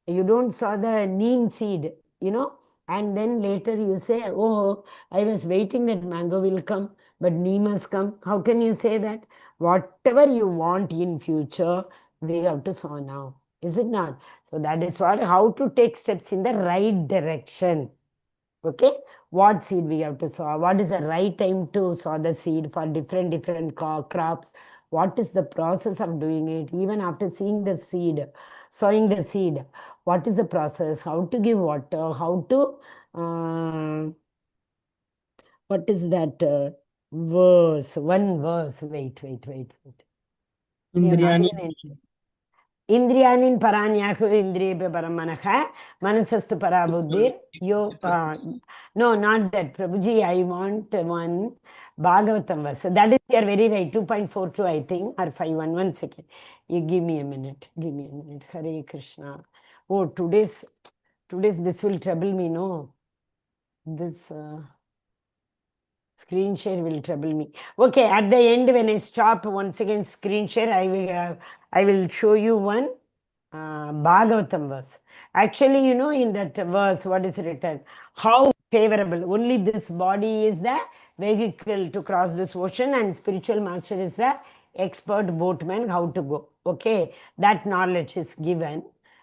You don't sow the neem seed, and then later you say, oh, I was waiting that mango will come, but neem has come. How can you say that? Whatever you want in future, we have to sow now. Is it not? So that is how to take steps in the right direction. Okay, what seed we have to sow? What is the right time to sow the seed for different crops? What is the process of doing it? Even after seeing the seed, sowing the seed, what is the process? How to give water? How to What is that verse? One verse. Wait. You're not Indriyani. even Indriyanin paranyahu indriya paramanaha manasastu parabuddhir yo no, not that, Prabhuji. I want one Bhagavatam verse. That is, you are very right. 2.42, I think, or 5.1. 1 second. You give me a minute. Hare Krishna. Oh, today's this will trouble me, no? This screen share will trouble me. Okay, at the end, when I stop once again screen share, I will show you one Bhagavatam verse. Actually, in that verse, what is written? How favorable. Only this body is the vehicle to cross this ocean, and spiritual master is the expert boatman, how to go. Okay, that knowledge is given.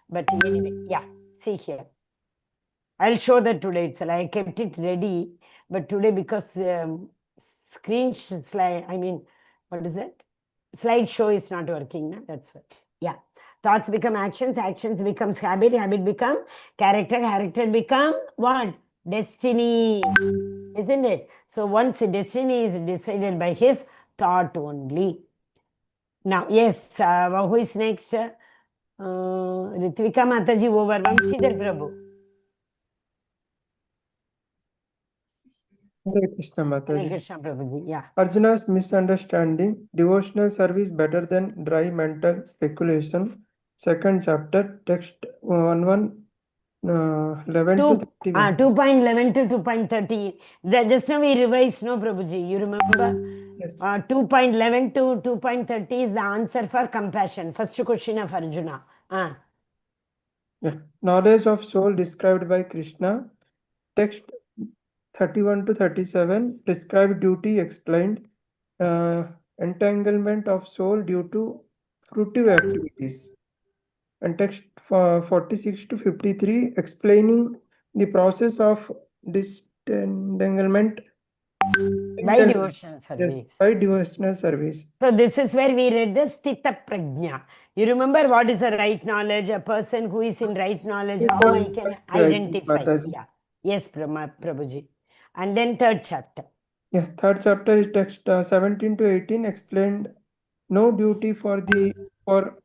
But anyway, yeah, see here. I'll show that today itself. I kept it ready, but today because screen slide, what is it? Slideshow is not working. No? That's what. Yeah. Thoughts become actions, actions becomes habit, habit become character, character become what? Destiny. Isn't it? So once destiny is decided by his thought only. Now, yes, who is next? Ritvika Mataji over. Vamshidhar Prabhu. Hare Krishna Hare Mataji. Krishna Prabhuji. Yeah. Arjuna's misunderstanding, devotional service better than dry mental speculation. Second chapter, text 11 to 31. 2.11 to 2.30. Just now we revised, no, Prabhuji? You remember? Yes. 2.11 to 2.30 is the answer for compassion. First question of Arjuna. Yeah. Knowledge of soul described by Krishna. Text 31 to 37. Prescribed duty explained. Entanglement of soul due to fruitive activities. And text 46 to 53 explaining the process of disentanglement By devotional service. Yes, by devotional service. So this is where we read the Sthita Prajna. You remember what is the right knowledge? A person who is in right knowledge, how I can identify. Mataji. Yeah. Yes, Prabhuji. And then third chapter. Yeah, third chapter is text 17 to 18 explained. No duty for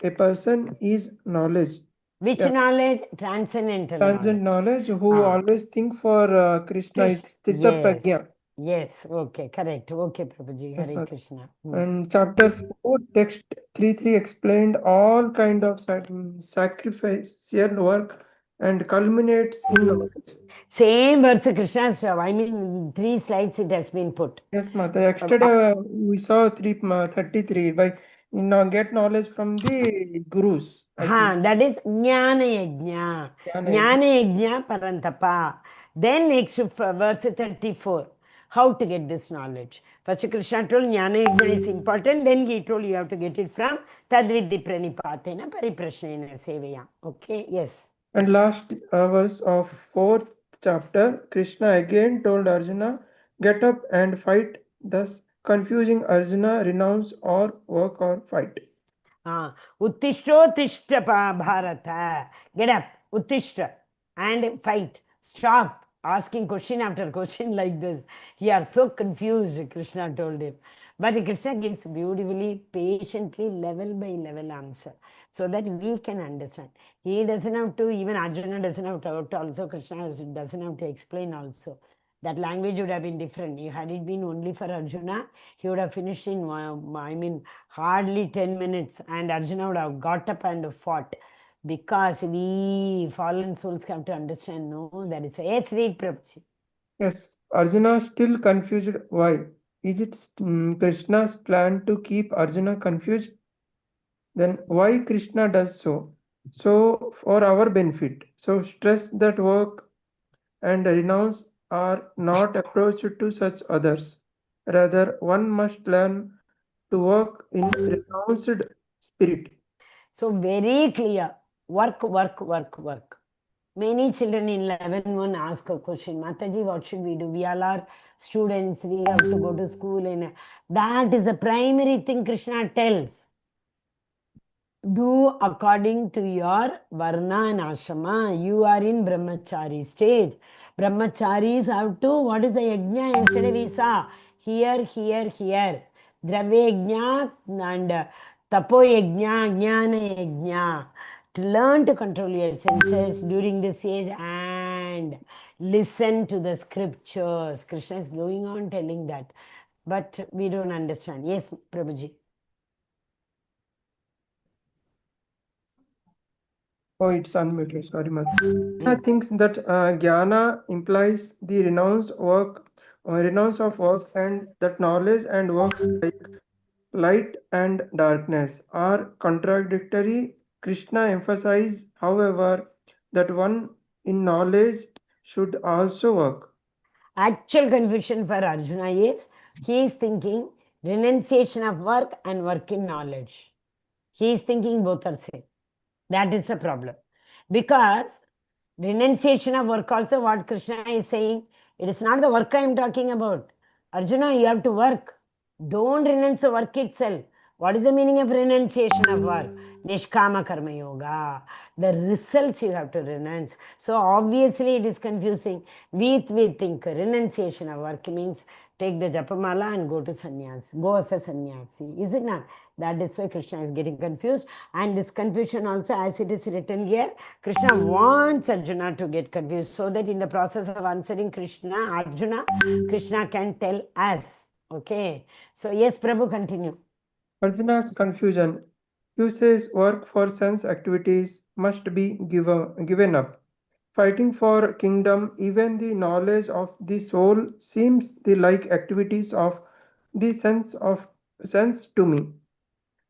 a person is knowledge. Which Yeah. knowledge? Transcendental Transcendent knowledge who always think for Krishna. It's Sthita Prajna. Yes, okay, correct. Okay, Prabhuji, Yes, Hare Mataji. Krishna. And chapter 4, text 3 explained all kind of sacrificial work and culminates in knowledge. Same verse, Krishna's, 3 slides it has been put. Yes, Mata. Yesterday we saw 33 by get knowledge from the gurus. That is Jnana Yajna. Jnana Yajna Parantapa. Then next verse 34. How to get this knowledge? First Krishna told Jnana Yajna is important. Then he told you have to get it from Tadvidhi Pranipatena Pariprashnena Sevaya. Okay, yes. And last verse of 4th chapter, Krishna again told Arjuna, get up and fight, thus confusing Arjuna, renounce or work or fight. Uttishto Tishta Bharata. Get up, Uttishta, and fight. Stop asking question after question like this. You are so confused, Krishna told him. But Krishna gives beautifully, patiently, level by level answer so that we can understand. He doesn't have to, even Arjuna doesn't have to also, Krishna doesn't have to explain also. That language would have been different. Had it been only for Arjuna, he would have finished in, hardly 10 minutes, and Arjuna would have got up and fought. Because we fallen souls have to understand, no, that is. Yes, read, Prabhuji. Yes, Arjuna still confused. Why? Is it Krishna's plan to keep Arjuna confused? Then why Krishna does so? So for our benefit. So stress that work and renounce are not approached to such others. Rather, one must learn to work in renounced spirit. So very clear. Work, work, work, work. Many children in 11.1 ask a question, Mataji, what should we do? We all are students, we have to go to school. And that is the primary thing Krishna tells. Do according to your varna and ashrama. You are in brahmachari stage. Brahmacharis have to, what is the yajna? Yesterday we saw, here. Dravya yajna and tapo yajna, jnana yajna. To learn to control your senses during this age and listen to the scriptures. Krishna is going on telling that. But we don't understand. Yes, Prabhuji. Oh, it's unmuted. Sorry, Mataji. Thinks that jnana implies the renounce of work, and that knowledge and work like light and darkness are contradictory. Krishna emphasizes, however, that one in knowledge should also work. Actual confusion for Arjuna is, he is thinking renunciation of work and work in knowledge. He is thinking both are same. That is the problem. Because renunciation of work also, what Krishna is saying, it is not the work I am talking about. Arjuna, you have to work. Don't renounce the work itself. What is the meaning of renunciation of work? Nishkama karma yoga. The results you have to renounce. So obviously it is confusing. We think renunciation of work means take the japamala and go to sannyas. Go as a sannyasi. Is it not? That is why Krishna is getting confused. And this confusion also, as it is written here, Krishna wants Arjuna to get confused so that in the process of answering Arjuna, Krishna can tell us. Okay. So yes, Prabhu, continue. Arjuna's confusion. You says work for sense activities must be given up. Fighting for kingdom, even the knowledge of the soul seems the like activities of the sense to me.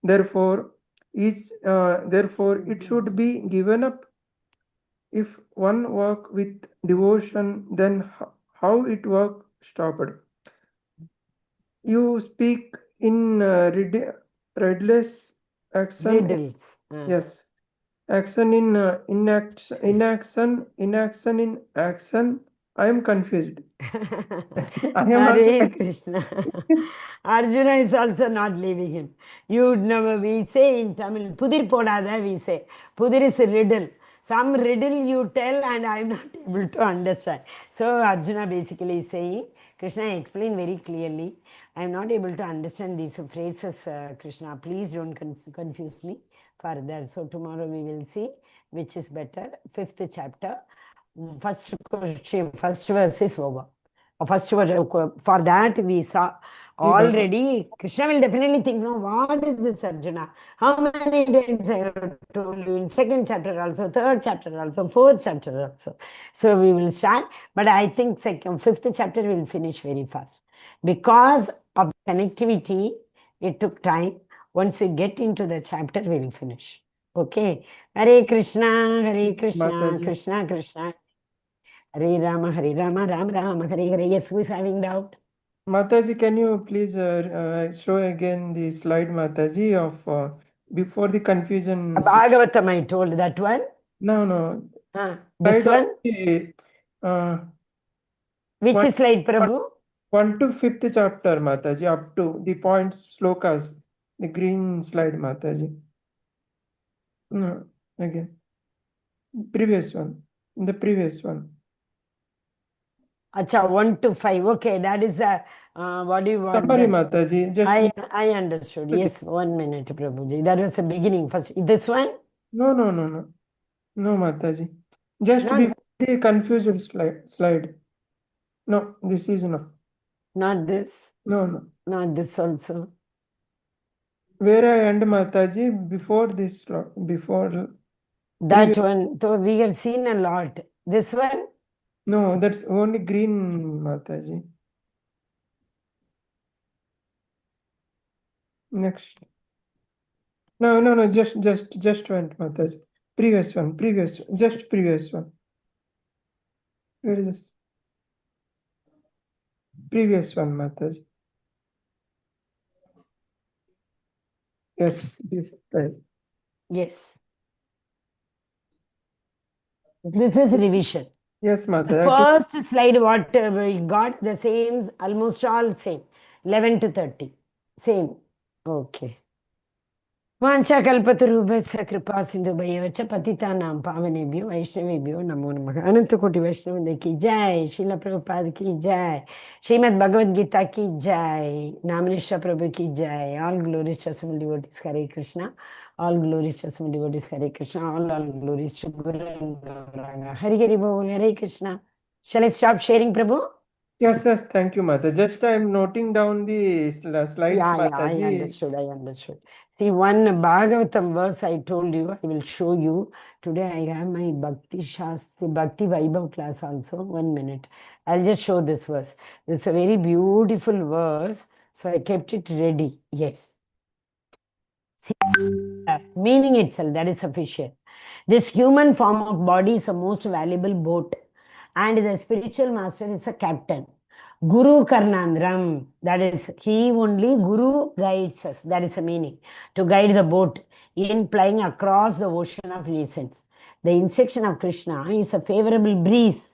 Therefore, it should be given up. If one work with devotion, then how it work stopped? You speak in redless action. Riddles. Yes, action in inaction in action. I am confused. I am also Hare Krishna. Arjuna is also not leaving him. You know, we say in Tamil, Pudir podada, we say. Pudir is a riddle. Some riddle you tell and I am not able to understand. So Arjuna basically is saying, Krishna explained very clearly, I am not able to understand these phrases, Krishna. Please don't confuse me further. So tomorrow we will see which is better. 5th chapter. First verse is over. First word, for that we saw already. Krishna will definitely think, no, what is this Arjuna? How many times I have told you in 2nd chapter also, 3rd chapter also, 4th chapter also. So we will start, but I think 5th chapter will finish very fast. Because of connectivity, it took time. Once we get into the chapter, we will finish. Okay. Hare Krishna, Mataji. Krishna Krishna. Hare Rama, Ram Rama, Hare Hare. Yes, who is having doubt? Mataji, can you please show again the slide, Mataji, of before the confusion? Bhagavatam, I told that one. No. This Slide one? of the, which slide, Prabhu? 1 to 5th chapter, Mataji, up to the points, slokas, the green slide, Mataji. No, again. Previous one. The previous one. Acha, 1 to 5. Okay, that is the, what do you want? Sorry, Mataji. Just I understood. Yes, 1 minute, Prabhuji. That was the beginning. First, this one? No, Mataji. Just before the confusion slide. No, this is enough. Not this? No. Not this also. Where I end, Mataji, before this, before. That one, so we have seen a lot. This one? No, that's only green, Mataji. Next. No, just went, Mataji. Previous one, just previous one. Where is this? Previous one, Mataji. Yes, right. Yes. This is revision. Yes, Mataji. First slide, what we got, the same, almost all same. 11 to 30. Same. Okay. वाञ्छाकल्पतरुभ्यश्च कृपा सिन्धुभ्यश्च पतितानां पावनेभ्यो वैष्णवेभ्यो नमो नमः। अनंत कोटि वैष्णव की जय, श्रील प्रभुपाद की जय, श्रीमद् भगवद गीता की जय, नामनिष्ठा प्रभु की जय। All glories to Assembled devotees, Hare Krishna. All glories to Assembled devotees, Hare Krishna. All glories to Guru and Gauranga. Hare Hare Bol, Hare Krishna. Shall I stop sharing, Prabhu? Yes, thank you, Mata. Just I am noting down the slides, Yeah, I Mataji. understood. See, one Bhagavatam verse I told you, I will show you. Today I have my Bhakti Shastri, Bhakti Vaibhav class also. 1 minute. I'll just show this verse. It's a very beautiful verse. So I kept it ready. Yes. See, meaning itself, that is sufficient. This human form of body is the most valuable boat, and the spiritual master is a captain. Guru Karnandram, that is, he only, Guru guides us, that is the meaning, to guide the boat in plying across the ocean of license. The instruction of Krishna is a favorable breeze.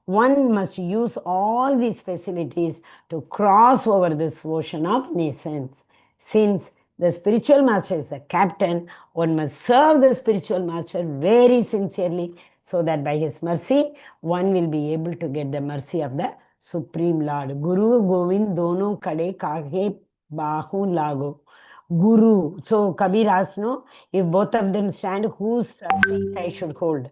One must use all these facilities to cross over this ocean of nations. Since the spiritual master is the captain, one must serve the spiritual master very sincerely so that by his mercy, one will be able to get the mercy of the Supreme Lord. Guru Govind dono kade kahe bahu lago. Guru. So Kabir asked, no, if both of them stand, whose feet I should hold?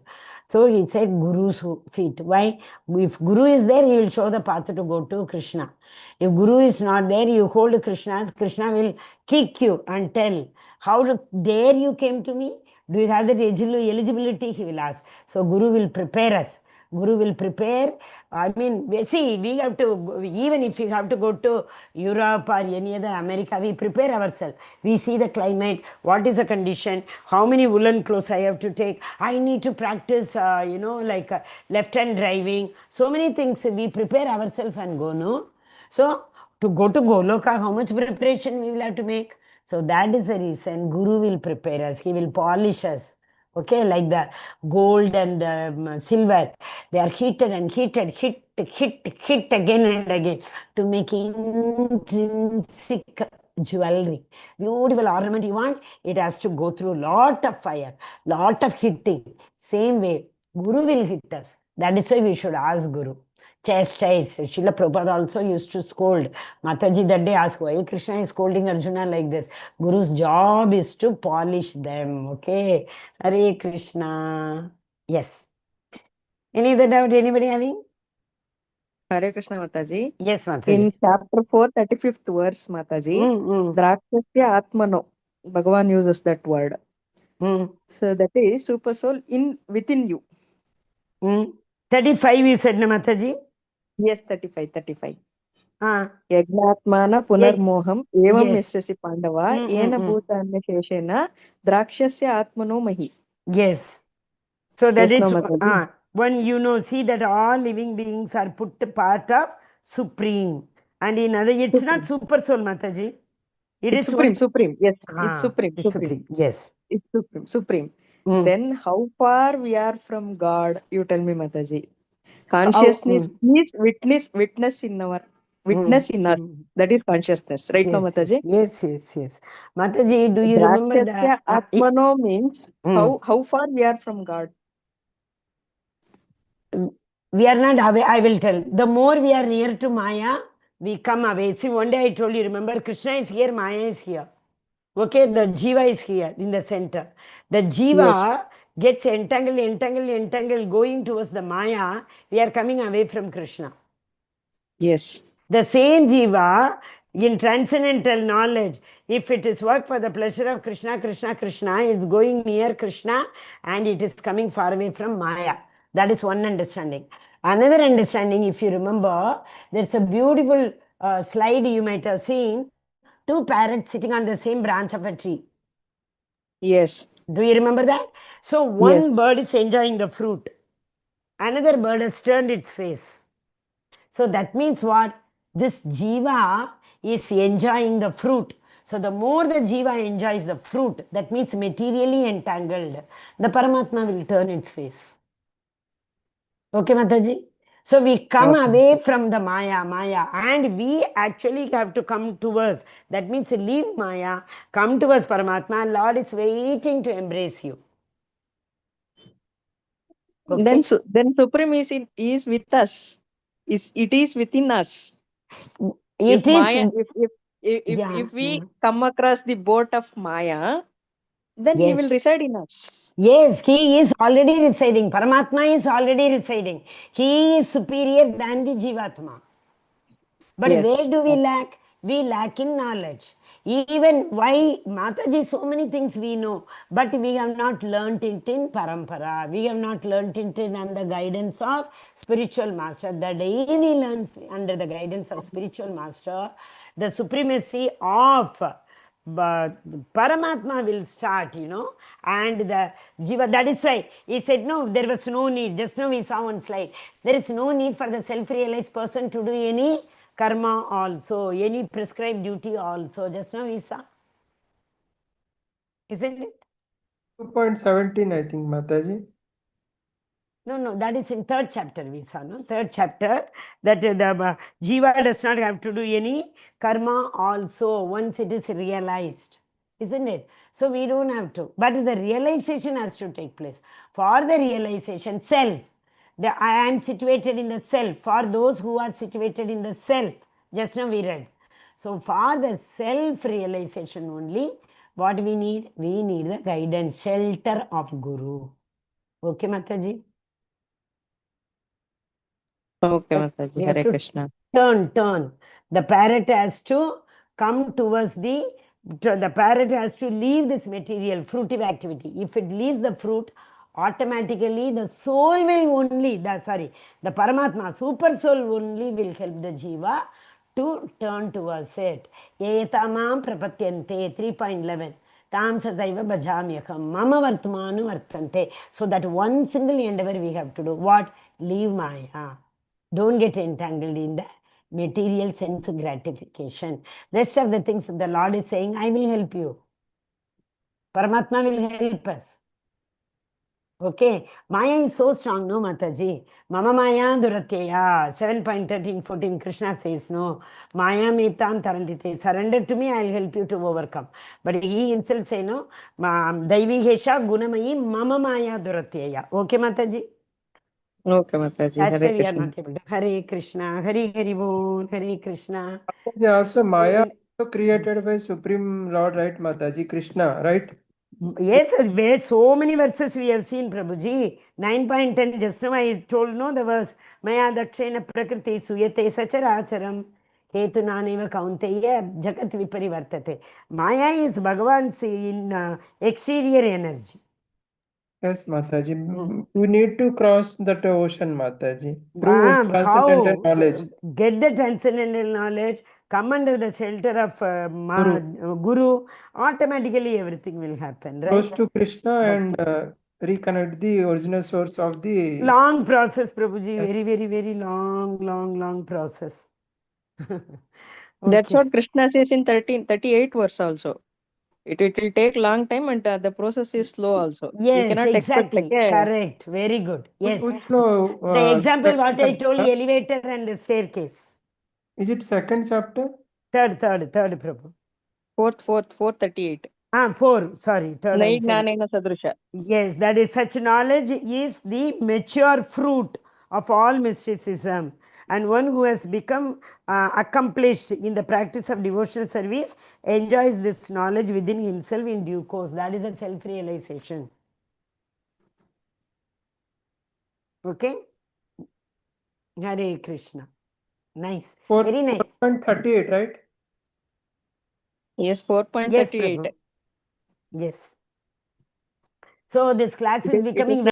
So he said Guru's feet. Why? If Guru is there, he will show the path to go to Krishna. If Guru is not there, you hold Krishna's, Krishna will kick you and tell, how dare you came to me? Do you have that eligibility? He will ask. So Guru will prepare us. Guru will prepare. I mean, see, we have to, even if you have to go to Europe or any other America, we prepare ourselves. We see the climate, what is the condition, how many woolen clothes I have to take. I need to practice, like left-hand driving. So many things we prepare ourselves and go, no? So, to go to Goloka, how much preparation we will have to make? So, that is the reason Guru will prepare us. He will polish us. Okay, like the gold and silver, they are heated and heated, hit again and again to make intrinsic jewelry. Beautiful ornament you want, it has to go through lot of fire, lot of hitting. Same way, Guru will hit us. That is why we should ask Guru. Chastise. Srila Prabhupada also used to scold. Mataji that day asked, why Krishna is scolding Arjuna like this? Guru's job is to polish them. Okay. Hare Krishna. Yes. Any other doubt anybody having? Hare Krishna Mataji. Yes, Mataji. In chapter 4, 35th verse, Mataji, Drakshasya Atmano, Bhagavan uses that word. So that is super soul within you. 35 you said, na Mataji? Yes, 35. Yagnatmana punarmoham evam yasya pandava ena bhutanya sheshena drakshasya atmano mahi. Yes. So that Yes, is no, when see that all living beings are put part of Supreme. And in other, it's not super soul, Mataji. It's supreme. Yes, it's supreme. Yes. It's supreme. Then how far we are from God? You tell me, Mataji. Consciousness is witness in us. That is consciousness, right, yes, now, Mataji? Yes. Mataji, do you remember that? Atmano means how far we are from God. We are not away. I will tell. The more we are near to Maya, we come away. See, one day I told you, remember, Krishna is here, Maya is here. Okay, the Jiva is here in the center. The Jiva gets entangled, going towards the Maya. We are coming away from Krishna. Yes. The same Jiva in transcendental knowledge, if it is work for the pleasure of Krishna, it's going near Krishna and it is coming far away from Maya. That is one understanding. Another understanding, if you remember, there's a beautiful slide you might have seen. 2 parrots sitting on the same branch of a tree. Yes. Do you remember that? So one bird is enjoying the fruit. Another bird has turned its face. So that means what? This Jiva is enjoying the fruit. So the more the Jiva enjoys the fruit, that means materially entangled, the Paramatma will turn its face. Okay, Mataji? So we come Okay. away from the Maya, and we actually have to come towards. That means leave Maya, come towards Paramatma. Lord is waiting to embrace you. Okay? Then Supreme is with us. It is within us. It If is, Maya, yeah, if we come across the boat of Maya, then he will yes. reside in us. Yes, he is already residing. Paramatma is already residing. He is superior than the Jivatma. But Yes. where do we lack? We lack in knowledge. Even why Mataji, so many things we know, but we have not learnt it in Parampara. We have not learnt it in under the guidance of spiritual master. The day we learn under the guidance of spiritual master, the supremacy of Paramatma will start, and the Jiva. That is why he said, no, there was no need. Just now we saw one slide. There is no need for the self-realized person to do any karma also, any prescribed duty also. Just now we saw. Isn't it? 2.17, I think, Mataji. No, that is in third chapter we saw, no? Third chapter, that the Jiva does not have to do any karma also once it is realized. Isn't it? So we don't have to. But the realization has to take place. For the realization, self. I am situated in the self. For those who are situated in the self. Just now we read. So for the self-realization only, what we need? We need the guidance, shelter of Guru. Okay, Mataji? Okay, We Mataji. have Hare to Krishna. turn. The parrot has to come towards the parrot has to leave this material, fruitive activity. If it leaves the fruit, automatically the soul will only, the Paramatma, super soul only will help the Jiva to turn towards it. Etamam prapatyante, 3.11. Tam sadaiva bhajamyakam, mama vartmanu vartante. So that one single endeavor we have to do. What? Leave Maya. Don't get entangled in the material sense gratification. Rest of the things the Lord is saying, I will help you. Paramatma will help us. Okay. Maya is so strong, no, Mataji? Mama Maya Duratya. 7.13-14, Krishna says, no. Maya metam tarandite. Surrender to me, I will help you to overcome. But he himself say, no. Daivi Hesha Gunamayi Mama Maya Duratya. Okay, Mataji? Okay, Mataji. That's Hare why we are Krishna. not able to. Hare Krishna, Hare Bol, Hare Krishna. Yeah, also Maya also created by Supreme Lord, right, Mataji? Krishna, right? Yes, where so many verses we have seen, Prabhuji. 9.10, just now I told, no, the verse. Maya dakshena prakriti suyate sacharacharam. Hetu naneva kaunteya jagat viparivartate. Maya is Bhagavan's in exterior energy. Yes, Mataji. You need to cross that ocean, Mataji. Through transcendental How? knowledge. Get the transcendental knowledge, come under the shelter of Guru, automatically everything will happen, right? Close to Krishna and reconnect the original source of the... Long process, Prabhuji. Very, very, very long process. That's Okay. what Krishna says in 38 verse also. It will take long time and the process is slow also. We Yes, cannot expect like exactly. Correct. Very good. Yes. Which flow? The example what I second told, chapter? elevator and the staircase. Is it second chapter? Third, Prabhu. 438. 4. Sorry, third. Nai I'm saying. gnanena sadrusha. Yes, that is such knowledge is the mature fruit of all mysticism. And one who has become accomplished in the practice of devotional service enjoys this knowledge within himself in due course. That is a self-realization. Okay? Hare Krishna. Nice. Very nice. 4.38, right? Yes, Yes, 4.38. Prabhu. Yes. So this class is It is becoming